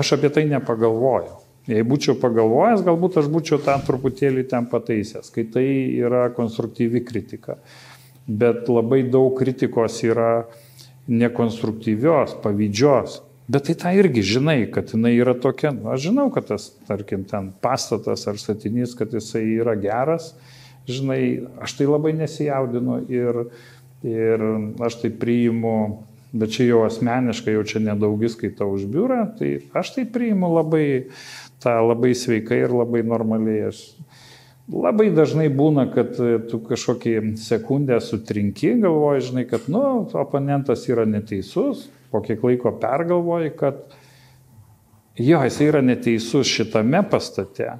aš apie tai nepagalvojau. Jei būčiau pagalvojęs, galbūt aš būčiau tą truputėlį ten pataisęs, kai tai yra konstruktyvi kritika. Bet labai daug kritikos yra nekonstruktyvios, pavydžios. Bet tai tą irgi žinai, kad jinai yra tokia. Aš žinau, kad tas, tarkim, ten pastatas ar statinys, kad jisai yra geras. Žinai, aš tai labai nesijaudinu ir aš tai priimu, bet čia jau asmeniškai, jau čia nedaugis skaitau už biurą, tai aš tai priimu labai sveikai ir labai normaliai. Labai dažnai būna, kad tu kažkokį sekundę sutrinki, galvoji, žinai, kad, oponentas yra neteisus, po kiek laiko pergalvoji, kad jisai yra neteisus šitame pastate,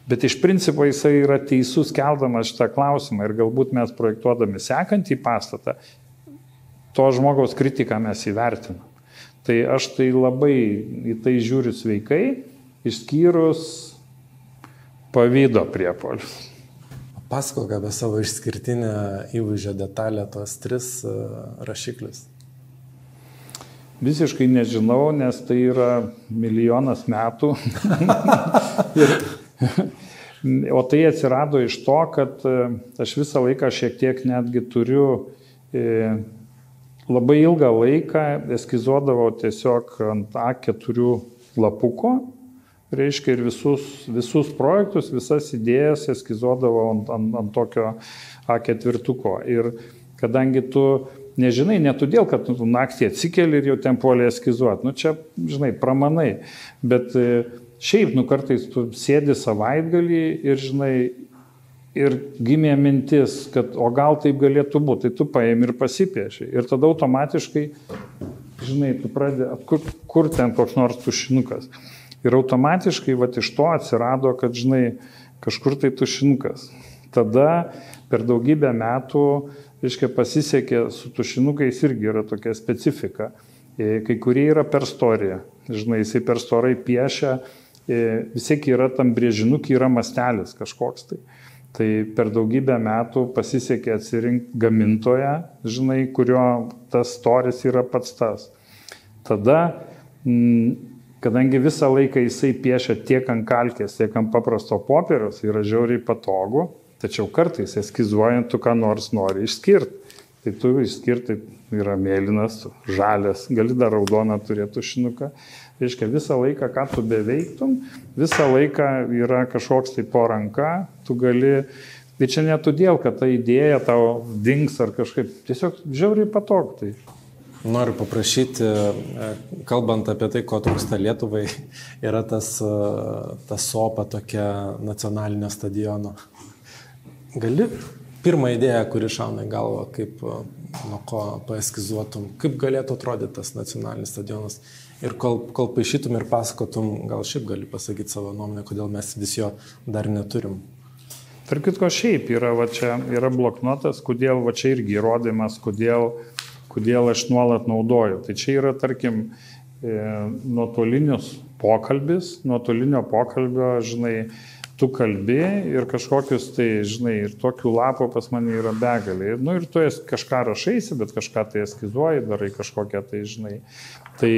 bet iš principo jisai yra teisus keldamas šitą klausimą ir galbūt mes projektuodami sekantį pastatą, to žmogaus kritiką mes įvertinam. Tai aš tai labai į tai žiūriu sveikai, išskyrus pavydo priepuolius. Pasakok apie savo išskirtinę įvaizdžio detalę, tuos 3 rašiklius. Visiškai nežinau, nes tai yra milijonas metų. O tai atsirado iš to, kad aš visą laiką šiek tiek netgi turiu labai ilgą laiką eskizuodavau tiesiog ant A4 lapuko, reiškia, ir visus projektus, visas idėjas eskizuodavau ant tokio A4. Ir kadangi tu nežinai, ne todėl, kad tu naktį atsikeli ir jau ten puolė eskizuoti, čia, žinai, pramanai, bet šiaip, kartais tu sėdi savaitgalį ir, žinai, ir gimė mintis, kad o gal taip galėtų būti, tai tu paėmi ir pasipieši. Ir tada automatiškai, žinai, tu pradedi, kur ten koks nors tušinukas. Ir automatiškai iš to atsirado, kad, žinai, kažkur tai tušinukas. Tada per daugybę metų, reiškia, pasisekė su tušinukais irgi yra tokia specifika. Kai kurie yra per storį. Žinai, jisai per storai piešia, visiek yra tam brėžinukį, yra mastelis kažkoks tai. Tai per daugybę metų pasisekė atsirinkti gamintoją, žinai, kurio tas storis yra pats tas. Tada, kadangi visą laiką jisai piešia tiek ant kalkės, tiek ant paprasto popieriaus, yra žiauriai patogu, tačiau kartais eskizuojant tu ką nors nori išskirti. Tai tu išskirti yra mėlynas, žalias, gali dar raudoną turėti tušinuką. Reiškia, visą laiką, ką tu beveiktum, visą laiką yra kažkoks tai po ranka, tu gali, tai čia ne todėl, kad ta idėja tau dings ar kažkaip, tiesiog žiauriai patogu. Tai. Noriu paprašyti, kalbant apie tai, ko trūksta Lietuvai, yra tas sopa tokia nacionalinio stadiono. Gali pirmą idėją, kuri šauna į galvą, kaip nuo ko paeskizuotum, kaip galėtų atrodyti tas nacionalinis stadionas. Ir kol paaišytum ir pasakotum, gal šiaip gali pasakyti savo nuomonę, kodėl mes vis jo dar neturim. Tarp kitko, šiaip yra, čia yra bloknotas, kodėl, čia irgi įrodymas, kodėl aš nuolat naudoju. Tai čia yra, tarkim, nuotolinius pokalbis, nuotolinio pokalbio, žinai, tu kalbi ir kažkokius, tai, žinai, ir tokių lapų pas mane yra begalė. Ir tu kažką rašaisi, bet kažką tai eskizuoji, darai kažkokią, tai, žinai. Tai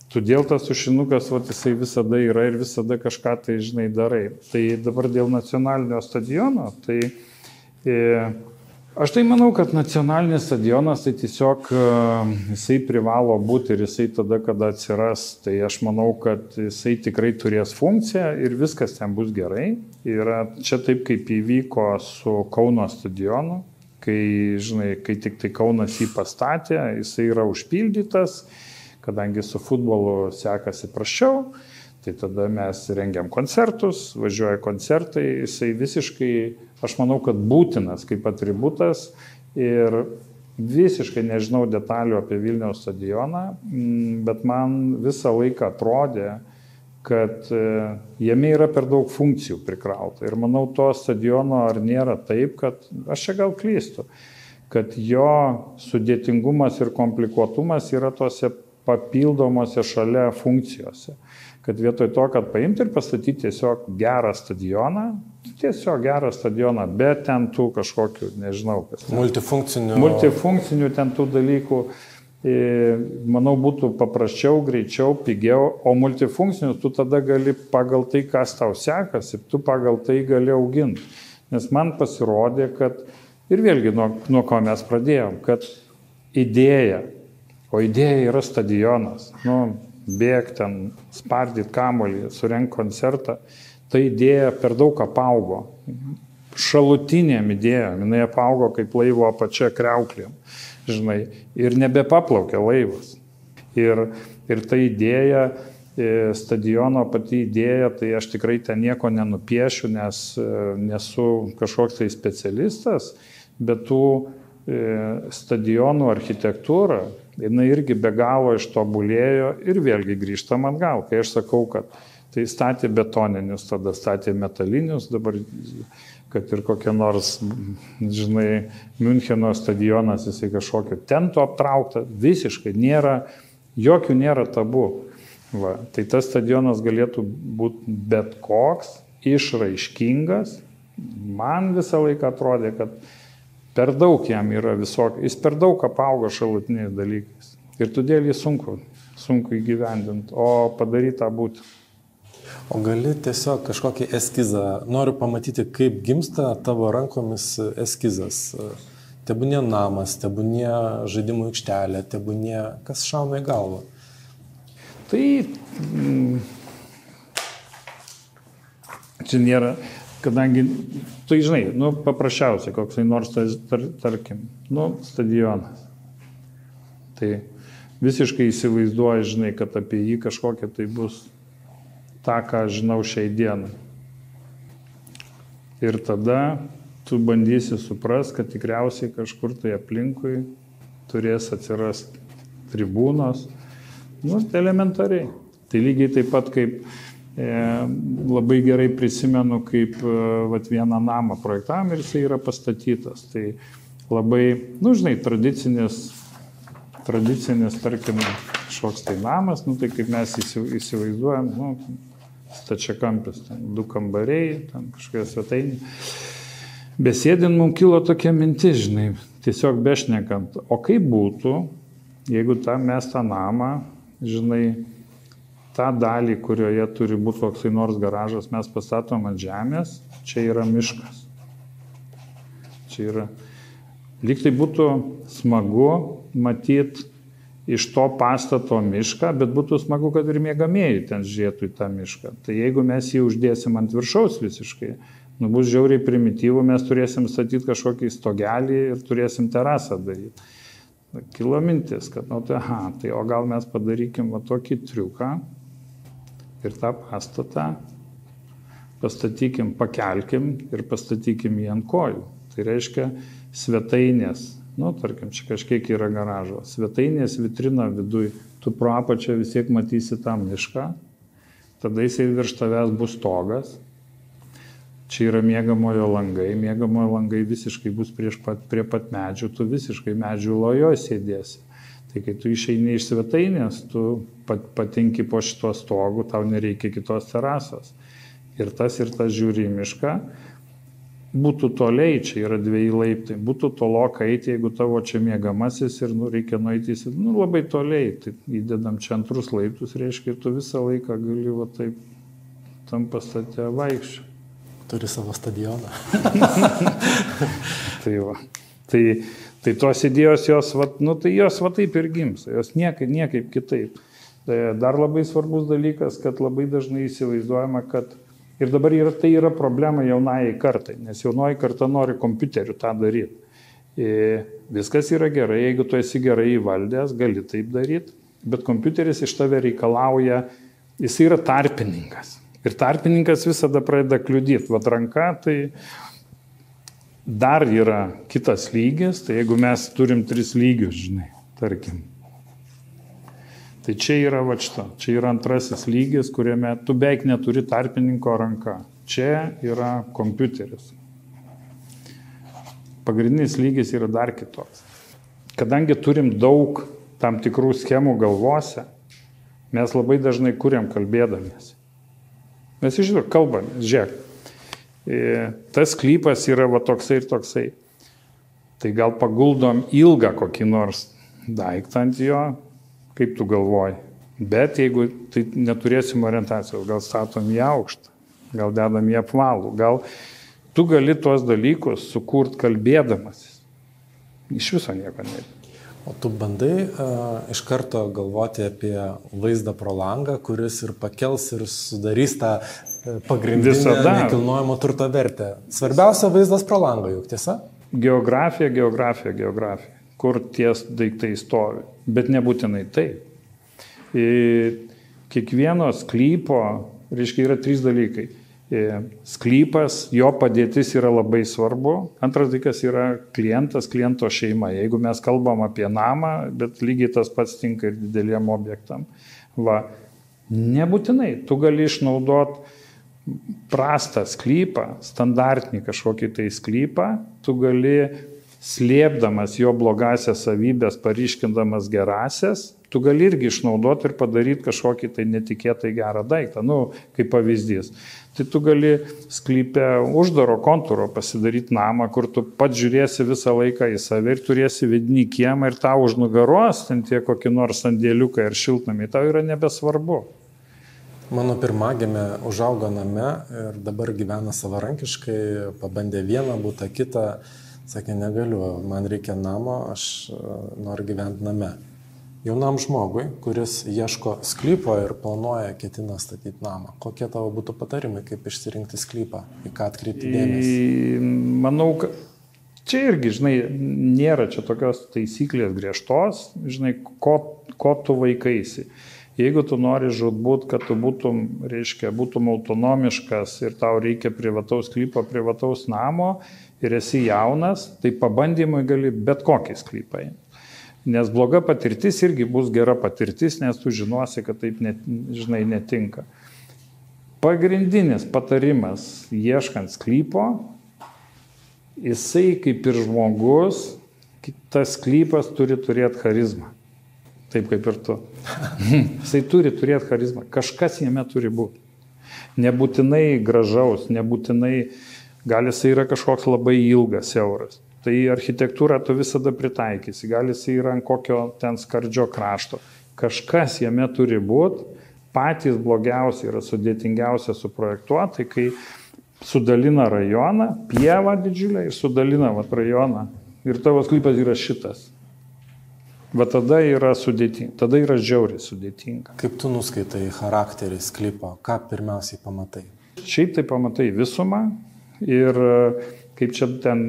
Todėl tas tušinukas, jisai visada yra ir visada kažką tai, žinai, darai. Tai dabar dėl nacionalinio stadiono, tai aš tai manau, kad nacionalinis stadionas tai tiesiog jisai privalo būti ir jisai tada, kada atsiras, tai aš manau, kad jisai tikrai turės funkciją ir viskas ten bus gerai. Yra čia taip, kaip įvyko su Kauno stadionu, kai tik tai Kaunas jį pastatė, jisai yra užpildytas. Kadangi su futbolu sekasi prasčiau, tai tada mes rengiam koncertus, važiuoja koncertai, jisai visiškai, aš manau, kad būtinas kaip atributas ir visiškai nežinau detalių apie Vilniaus stadioną, bet man visą laiką atrodė, kad jame yra per daug funkcijų prikrauta. Ir manau, to stadiono ar nėra taip, kad, aš čia gal klystu, kad jo sudėtingumas ir komplikuotumas yra tose papildomose šalia funkcijose. Kad vietoj to, kad paimti ir pastatyti tiesiog gerą stadioną, bet ten tų kažkokių, nežinau, multifunkcinių ten tų dalykų, manau, būtų paprasčiau, greičiau, pigiau, o multifunkcinius tu tada gali pagal tai, kas tau sekasi, tu pagal tai gali auginti. Nes man pasirodė, kad, ir vėlgi nuo ko mes pradėjom, kad idėja, o idėja yra stadionas. Bėg ten, spardyt kamuolį, surenk koncertą. Ta idėja per daug apaugo. Šalutinėm idėjom. Jinai apaugo kaip laivo apačia kriauklėm. Žinai, ir nebepaplaukė laivas. Ir ta idėja, stadiono pati idėja, tai aš tikrai ten nieko nenupiešiu, nes nesu kažkoks tai specialistas, bet tų stadionų architektūra, jinai irgi be galo ištobulėjo ir vėlgi grįžtam atgal. Kai aš sakau, kad tai statė betoninius, tada statė metalinius, dabar, kad ir kokia nors, žinai, Miuncheno stadionas, jisai kažkokio tento aptraukta, visiškai jokių nėra tabu. Tai tas stadionas galėtų būti bet koks, išraiškingas. Man visą laiką atrodė, kad per daug jam yra visokio, jis per daug apaugo šalutiniais dalykais. Ir todėl jį sunku įgyvendinti, o padaryti tą būti. O gali tiesiog kažkokį eskizą, noriu pamatyti, kaip gimsta tavo rankomis eskizas. Tebūnie namas, tebūnie žaidimų aikštelė, tebūnie kas šauna į galvą. Tai čia nėra... Kadangi, tu žinai, paprasčiausiai, koksai nors, tarkim, stadionas. Tai visiškai įsivaizduoji, žinai, kad apie jį kažkokia tai bus tą, ką žinau šiai dienai. Ir tada tu bandysi suprast, kad tikriausiai kažkur tai aplinkui turės atsirasti tribūnos, elementariai. Tai lygiai taip pat kaip labai gerai prisimenu, kaip vieną namą projektavom ir jisai yra pastatytas. Tai labai, žinai, tradicinis, tarkim, kažkoks tai namas, tai kaip mes įsivaizduojam, stačiakampis, 2 kambariai, ten kažkokia svetainė. Besėdint mums kilo tokia mintis, žinai, tiesiog bešnekant, o kaip būtų, jeigu mes tą namą, žinai, tą dalį, kurioje turi būti koksai nors garažas, mes pastatom ant žemės, čia yra miškas. Čia yra. Lyg tai būtų smagu matyti iš to pastato mišką, bet būtų smagu, kad ir miegamieji ten žiūrėtų į tą mišką. Tai jeigu mes jį uždėsim ant viršaus visiškai, bus žiauriai primityvų, mes turėsim statyti kažkokį stogelį ir turėsim terasą daryti. Kilo mintis, kad, tai o gal mes padarykim tokį triuką, ir tą pastatą pastatykim, pakelkim ir pastatykim jį ant kojų. Tai reiškia svetainės, tarkim, čia kažkiek yra garažo, svetainės vitrina viduj, tu pro apačią vis tiek matysi tą mišką, tada jisai virš tavęs bus stogas, čia yra miegamojo langai visiškai bus prie pat medžių, tu visiškai medžių lojoje sėdėsi. Tai kai tu išeini iš svetainės, tu patinki po šito stogu, tau nereikia kitos terasos. Ir tas žiūri į mišką. būtų toliai, čia yra 2 laiptai, būtų toloka eiti, jeigu tavo čia miegamasis ir reikia nueiti, labai toliai, tai įdedam čia 2 laiptus, reiškia, ir tu visą laiką gali va taip tam pastate vaikščioti. Turi savo stadioną. Tai va. Tai tos idėjos, jos va taip ir gimsta, jos niekaip kitaip. Dar labai svarbus dalykas, kad labai dažnai įsivaizduojama, kad ir dabar tai yra problema jaunajai kartai, nes jaunoji karta nori kompiuteriu tą daryti. Viskas yra gerai, jeigu tu esi gerai įvaldęs, gali taip daryti, bet kompiuteris iš tave reikalauja, jis yra tarpininkas. Ir tarpininkas visada pradeda kliudyti. Vat ranka tai dar yra kitas lygis, tai jeigu mes turim 3 lygius, žinai, tarkim. Tai čia yra čia yra 2 lygis, kuriame tu beveik neturi tarpininko ranka. Čia yra kompiuteris. Pagrindinis lygis yra dar kitoks. Kadangi turim daug tam tikrų schemų galvose, mes labai dažnai kuriam kalbėdamiesi. Mes iš tikrųjų kalbame, žiūrėk, tas sklypas yra va toksai ir toksai. Tai gal paguldom ilgą kokį nors daiktą ant jo, kaip tu galvoji. Bet jeigu tai neturėsim orientacijos, gal statom į aukštą, gal dedam į apvalų, gal tu gali tuos dalykus sukurt kalbėdamasis. Iš viso nieko nereikia. O tu bandai iš karto galvoti apie vaizdą pro langą, kuris ir pakels ir sudarys tą pagrindinę nekilnojamo turto vertę. Svarbiausia vaizdas pro langą, juk tiesa? Geografija, kur ties daiktai stovi, bet nebūtinai taip. Kiekvieno sklypo, reiškia, yra 3 dalykai. Sklypas, jo padėtis yra labai svarbu. Antras dalykas yra klientas, kliento šeima. Jeigu mes kalbam apie namą, bet lygiai tas pats tinka ir dideliem objektam. Nebūtinai, tu gali išnaudot prastą sklypą, standartinį kažkokį tai sklypą, tu gali slėpdamas jo blogasias savybės, paryškindamas gerasias, tu gali irgi išnaudoti ir padaryti kažkokį tai netikėtai gerą daiktą, kaip pavyzdys. Tai tu gali sklype uždaro kontūro pasidaryti namą, kur tu pats žiūrėsi visą laiką į save ir turėsi vidinį kiemą ir tau už nugaros, ten tie kokį nors sandėliuką ir šiltnamį, tau yra nebesvarbu. Mano pirmagimė užaugo name ir dabar gyvena savarankiškai, pabandė vieną butą, kitą, sakė, negaliu, man reikia namo, aš noriu gyventi name. Jaunam žmogui, kuris ieško sklypo ir planuoja, ketina statyti namą. Kokie tavo būtų patarimai, kaip išsirinkti sklypą, į ką atkreipti dėmesį? Manau, kad čia irgi, žinai, nėra čia tokios taisyklės griežtos, žinai, ko tu vaikaisi. Jeigu tu nori žudbūt, kad tu būtum autonomiškas ir tau reikia privataus sklypo, privataus namo ir esi jaunas, tai pabandymui gali bet kokį sklypą. Nes bloga patirtis irgi bus gera patirtis, nes tu žinosi, kad taip netinka. Pagrindinis patarimas ieškant sklypo, jisai kaip ir žmogus, tas sklypas turi turėti charizmą. Taip kaip ir tu. Jisai turi turėti charizmą. Kažkas jame turi būti. Nebūtinai gražaus, nebūtinai, gal jisai yra kažkoks labai ilgas, siauras. Tai architektūrą tu visada pritaikysi, gal jis yra ant kokio ten skardžio krašto. Kažkas jame turi būti, patys blogiausia yra sudėtingiausia suprojektuoti, kai sudalina rajoną, pievą didžiulę ir sudalina rajoną. Ir tavo sklypas yra šitas. Va tada yra sudėtinga, tada yra žiauriai sudėtinga. Kaip tu nuskaitai charakterį sklypo, ką pirmiausiai pamatai? Šiaip tai pamatai visumą ir kaip čia ten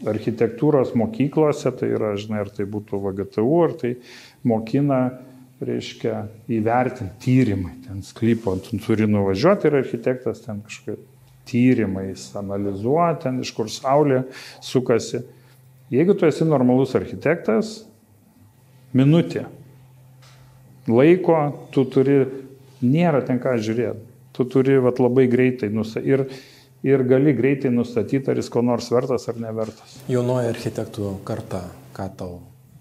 architektūros mokyklose, tai yra, žinai, ar tai būtų VGTU, ar tai mokina, reiškia, įvertinti tyrimai, ten sklypo, tu turi nuvažiuoti ir architektas ten kažkaip tyrimais analizuoja, ten iš kur saulė sukasi. Jeigu tu esi normalus architektas, minutė laiko, tu turi, nėra ten ką žiūrėti, tu turi labai greitai ir gali greitai nustatyti, ar jis ko nors vertas ar nevertas. Jaunoji architektų karta,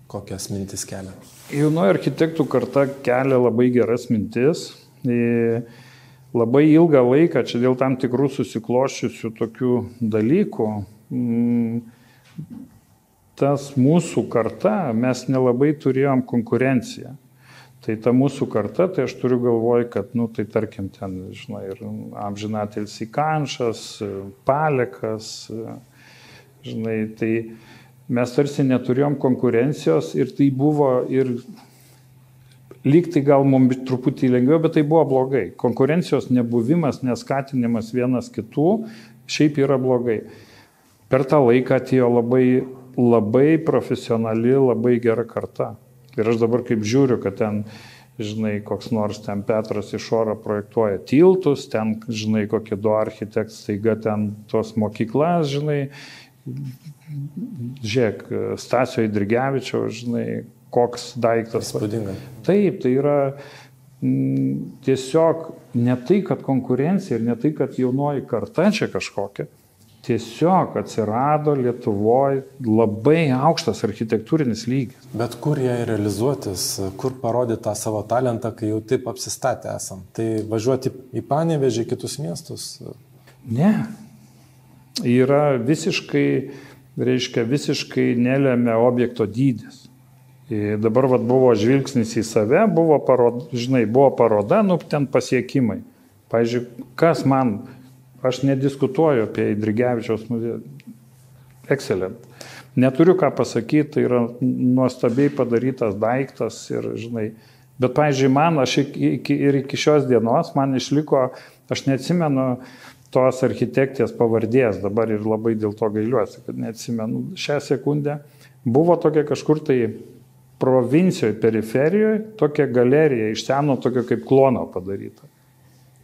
kokias mintis kelia? Jaunoji architektų karta kelia labai geras mintis. labai ilgą laiką, čia dėl tam tikrų susikloščiusių tokių dalykų, tas mūsų karta, mes nelabai turėjom konkurenciją. Tai ta mūsų karta, tai aš turiu galvoj, kad, tai tarkim ten, žinai, ir amžinatilsį Kančas, Palekas, žinai, tai mes tarsi neturėjom konkurencijos ir tai buvo ir lyg tai gal mums truputį lengviau, bet tai buvo blogai. Konkurencijos nebuvimas, neskatinimas vienas kitų šiaip yra blogai. Per tą laiką atėjo labai profesionali, labai gera karta. Ir aš dabar kaip žiūriu, kad ten, žinai, koks nors ten Petras iš oro projektuoja tiltus, ten, žinai, kokie 2 architektai, staiga ten tos mokyklas, žinai, žiūrėk, Stasio Eidrigevičiaus, žinai, koks daiktas. Įspūdinga. Taip, tai yra tiesiog ne tai, kad konkurencija ir ne tai, kad jaunoji karta čia kažkokia. Tiesiog atsirado Lietuvoje labai aukštas architektūrinis lygis. Bet kur jie realizuotis, kur parodyti tą savo talentą, kai jau taip apsistatę esam? Tai važiuoti į Panevėžį, kitus miestus? Ne. Yra visiškai nelėmė objekto dydis. Dabar buvo žvilgsnis į save, buvo paroda, ten pasiekimai. Pavyzdžiui, kas man... Aš nediskutuoju apie Eidrigevičiaus muziejų. Excellent. Neturiu ką pasakyti, tai yra nuostabiai padarytas daiktas ir, žinai, bet, pavyzdžiui, man, iki šios dienos, man išliko, aš neatsimenu tos architektės pavardės dabar ir labai dėl to gailiuosi, kad neatsimenu šią sekundę. Buvo tokia kažkur tai provincijoje, periferijoje, tokia galerija iš seno, tokia kaip klono padaryta.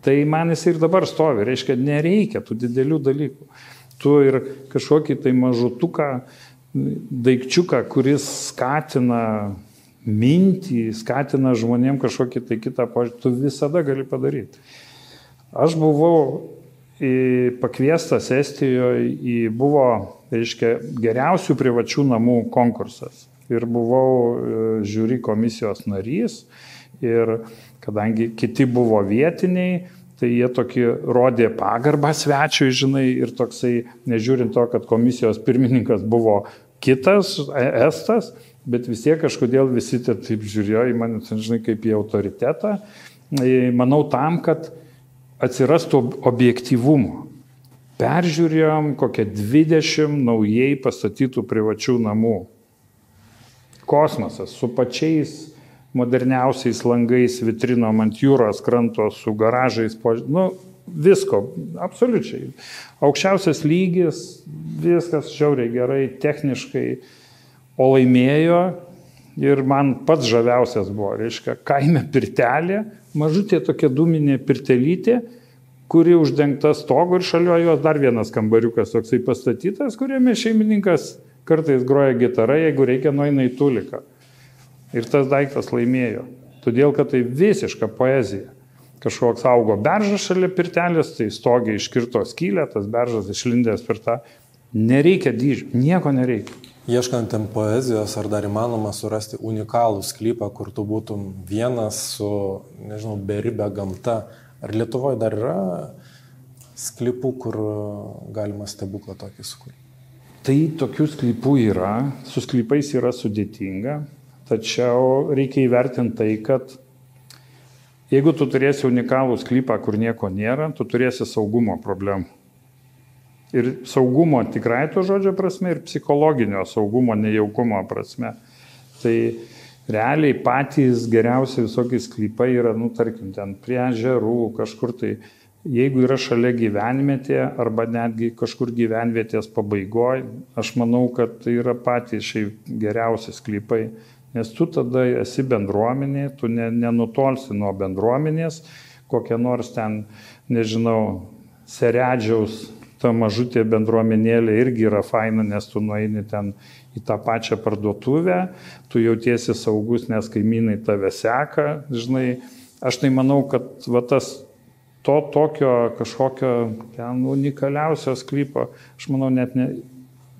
Tai man jis ir dabar stovi, reiškia, nereikia tų didelių dalykų. Tu ir kažkokį tai mažutuką, daikčiuką, kuris skatina mintį, skatina žmonėm kažkokį tai kitą požiūrį, tu visada gali padaryti. Aš buvau pakviestas Estijoje, buvo, reiškia, geriausių privačių namų konkursas. Ir buvau žiūri komisijos narys ir kadangi kiti buvo vietiniai, tai jie tokį rodė pagarbą svečiui, žinai, ir toksai, nežiūrint to, kad komisijos pirmininkas buvo kitas, estas, bet vis tiek kažkodėl visi taip žiūrėjo į mane, žinai, kaip į autoritetą. Manau tam, kad atsirastų objektyvumo. Peržiūrėjom kokią 20 naujai pastatytų privačių namų. Kosmosas su pačiais moderniausiais langais, vitrinom ant jūros kranto, su garažais, visko, absoliučiai. Aukščiausias lygis, viskas žiauriai gerai, techniškai, o laimėjo ir man pats žaviausias buvo, reiškia, kaime pirtelė, mažutė tokia dūminė pirtelytė, kuri uždengta stogu ir šalia jos dar vienas kambariukas toksai pastatytas, kuriame šeimininkas kartais groja gitarą, jeigu reikia, nueina į tuliką. Ir tas daiktas laimėjo, todėl kad tai visiška poezija. Kažkoks augo beržas šalia pirtelės, tai stogiai iškirto skylę, tas beržas išlindęs per tą. Nereikia dydžio, nieko nereikia. Ieškant ten poezijos, ar dar įmanoma surasti unikalų sklypą, kur tu būtum vienas su, nežinau, beribė gamta. Ar Lietuvoje dar yra sklypų, kur galima stebuklą tokį sukurti? Tai tokių sklypų yra, su sklypais yra sudėtinga. Tačiau reikia įvertinti tai, kad jeigu tu turėsi unikalų sklypą, kur nieko nėra, tu turėsi saugumo problemų. Ir saugumo tikrai to žodžio prasme, ir psichologinio saugumo, nejaukumo prasme. Tai realiai patys geriausi visokie sklypai yra, tarkim, ten prie ežerų, kažkur tai, jeigu yra šalia gyvenvietė arba netgi kažkur gyvenvietės pabaigoje, aš manau, kad tai yra patys šiaip geriausi sklypai. Nes tu tada esi bendruomenė, tu nenutolsi nuo bendruomenės, kokia nors ten, nežinau, Seredžiaus, ta mažutė bendruomenėlė irgi yra faina, nes tu nueini ten į tą pačią parduotuvę, tu jautiesi saugus, nes kaimynai tave seka, žinai. Aš tai manau, kad tas tokio kažkokio ten unikaliausio sklypo, aš manau,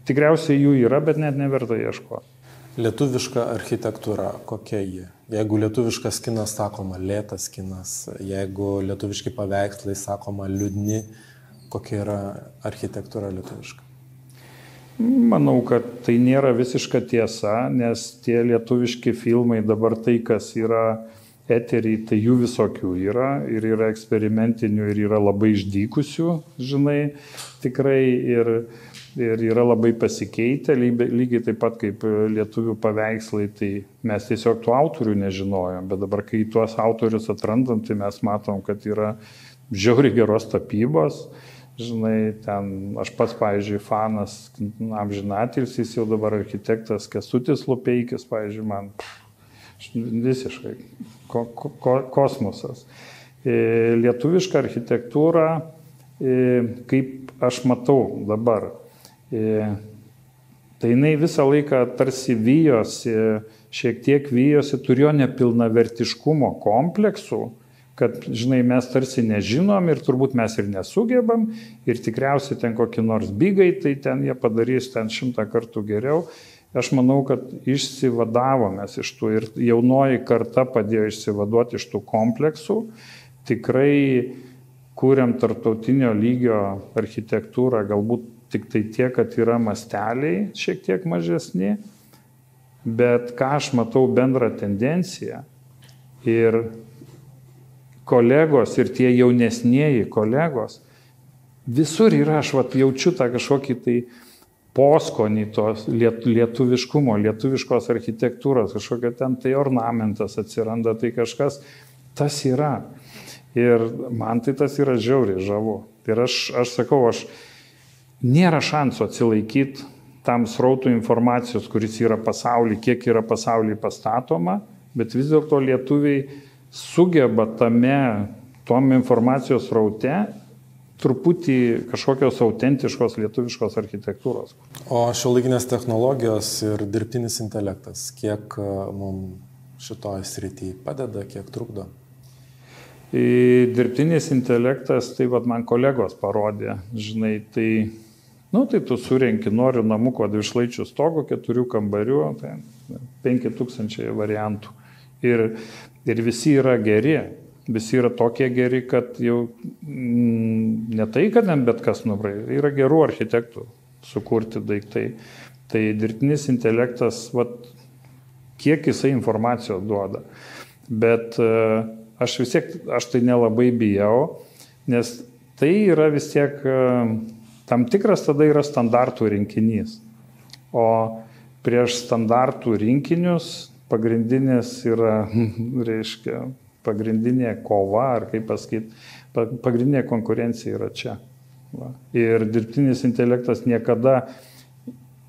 tikriausiai jų yra, bet net neverta ieškoti. Lietuviška architektūra, kokia ji? Jeigu lietuviškas kinas sakoma lėtas kinas, jeigu lietuviški paveikslai sakoma liūdni, kokia yra architektūra lietuviška? Manau, kad tai nėra visiška tiesa, nes tie lietuviški filmai dabar tai, kas yra eterį, tai jų visokių yra ir yra eksperimentinių ir yra labai išdykusių, žinai, tikrai ir yra labai pasikeitę, lygiai taip pat kaip lietuvių paveikslai, tai mes tiesiog tų autorių nežinojom, bet dabar, kai tuos autorius atrandam, tai mes matom, kad yra žiauriai geros tapybos, žinai, ten aš pats, pavyzdžiui, fanas amžinatilsis, jau dabar architektas Kęstutis Lupeikis, pavyzdžiui, man visiškai kosmosas. Lietuviška architektūra, kaip aš matau dabar, tai jinai visą laiką tarsi vyjosi, šiek tiek vyjosi, turėjo nepilnavertiškumo kompleksų, kad, žinai, mes tarsi nežinom ir turbūt mes ir nesugebam ir tikriausiai ten kokį nors bigai, tai ten jie padarys ten 100 kartų geriau. Aš manau, kad išsivadavomės iš tų ir jaunoji karta padėjo išsivaduoti iš tų kompleksų. Tikrai kūrėm tarptautinio lygio architektūrą, galbūt tik tai tiek, kad yra masteliai šiek tiek mažesni, bet ką aš matau bendrą tendenciją ir kolegos ir tie jaunesnieji kolegos, visur yra, aš jaučiu tą kažkokį tai poskonį tos lietuviškumo, lietuviškos architektūros, kažkokio ten tai ornamentas atsiranda, tai kažkas, tas yra. Ir man tai tas yra žiauriai žavu. Ir aš sakau, nėra šansų atsilaikyti tam srautui informacijos, kuris yra pasaulyje, kiek yra pasaulyje pastatoma, bet vis dėlto lietuviai sugeba tom informacijos sraute truputį kažkokios autentiškos lietuviškos architektūros. O šiuolaikinės technologijos ir dirbtinis intelektas, kiek mums šitoje srityje padeda, kiek trukdo? Dirbtinis intelektas, tai man kolegos parodė, žinai, tai tu surenki, noriu namuko 2 šlaičių stogo, 4 kambarių, tai 5000 variantų. Ir visi yra geri. Visi yra tokie geri, kad jau ne tai, kad ten bet kas nubraidė, yra gerų architektų sukurti daiktai. Tai dirbtinis intelektas, kiek jisai informacijos duoda. Bet aš tai nelabai bijau, nes tai yra vis tiek tam tikras tada yra standartų rinkinys. O prieš standartų rinkinius pagrindinis yra, reiškia, pagrindinė kova, ar kaip pasakyti, pagrindinė konkurencija yra čia. Ir dirbtinis intelektas niekada,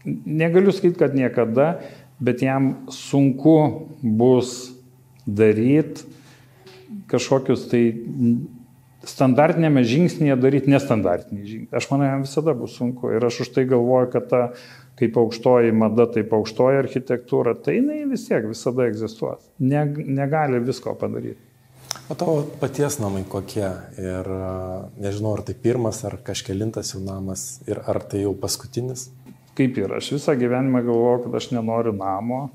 negaliu sakyti, kad niekada, bet jam sunku bus daryti kažkokius tai standartinėme žingsnėje daryti nestandartinį žingsnį. Aš manau, jam visada bus sunku. Ir aš už tai galvoju, kad ta kaip aukštoji mada, taip aukštoji architektūra, tai jinai vis tiek visada egzistuos. Negali visko padaryti. O tavo paties namai kokie? Ir nežinau, ar tai pirmas, ar kažkelintas jau namas, ir ar tai jau paskutinis? Kaip ir aš visą gyvenimą galvojau, kad aš nenoriu namo,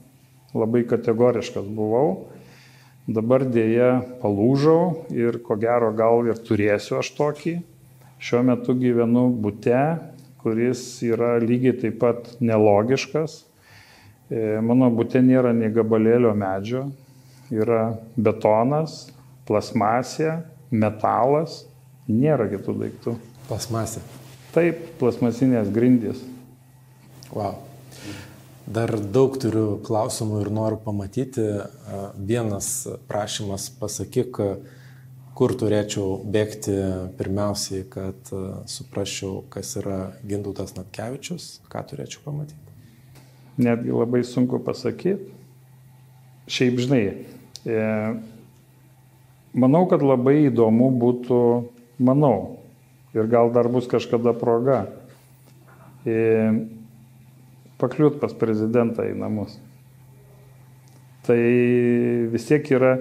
labai kategoriškas buvau. Dabar dėja palūžau ir ko gero gal ir turėsiu aš tokį. Šiuo metu gyvenu bute, kuris yra lygiai taip pat nelogiškas. Mano bute nėra nei gabalėlio medžio, yra betonas, plasmasė, metalas, nėra kitų daiktų. Plasmasė? Taip, plasmasinės grindys. Wow. Dar daug turiu klausimų ir noriu pamatyti. Vienas prašymas, pasakyk, kur turėčiau bėgti pirmiausiai, kad suprasčiau, kas yra Gintautas Natkevičius, ką turėčiau pamatyti? Netgi labai sunku pasakyti. Šiaip, žinai, manau, kad labai įdomu būtų, ir gal dar bus kažkada proga, pakliūt pas prezidentą į namus. Tai vis tiek yra,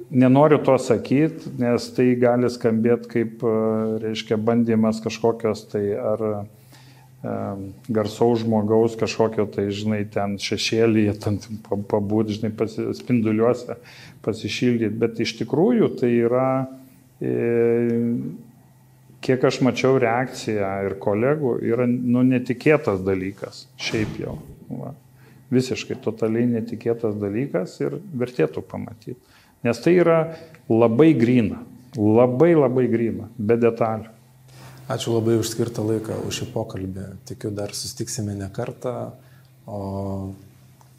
nenoriu to sakyti, nes tai gali skambėti kaip, reiškia, bandymas kažkokios tai ar garsaus žmogaus kažkokio, tai, žinai, ten šešėlyje, ten pabūti, žinai, spinduliuose pasišildyti, bet iš tikrųjų tai yra, kiek aš mačiau reakciją ir kolegų, yra, netikėtas dalykas, šiaip jau, visiškai totaliai netikėtas dalykas ir vertėtų pamatyti, nes tai yra labai gryna, labai gryna, be detalių. Ačiū labai už skirtą laiką, už šį pokalbį. Tikiu, dar susitiksime ne kartą, o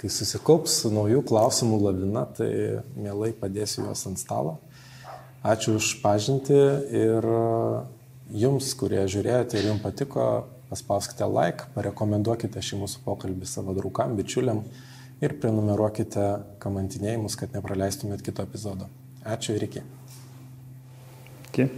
kai susikaups naujų klausimų lavina, tai mielai padėsiu juos ant stalo. Ačiū už pažintį ir jums, kurie žiūrėjote ir jums patiko, paspauskite like, parekomenduokite šį mūsų pokalbį savo draugam, bičiuliam ir prenumeruokite kamantinėjimus, kad nepraleistumėt kito epizodo. Ačiū ir iki. Iki.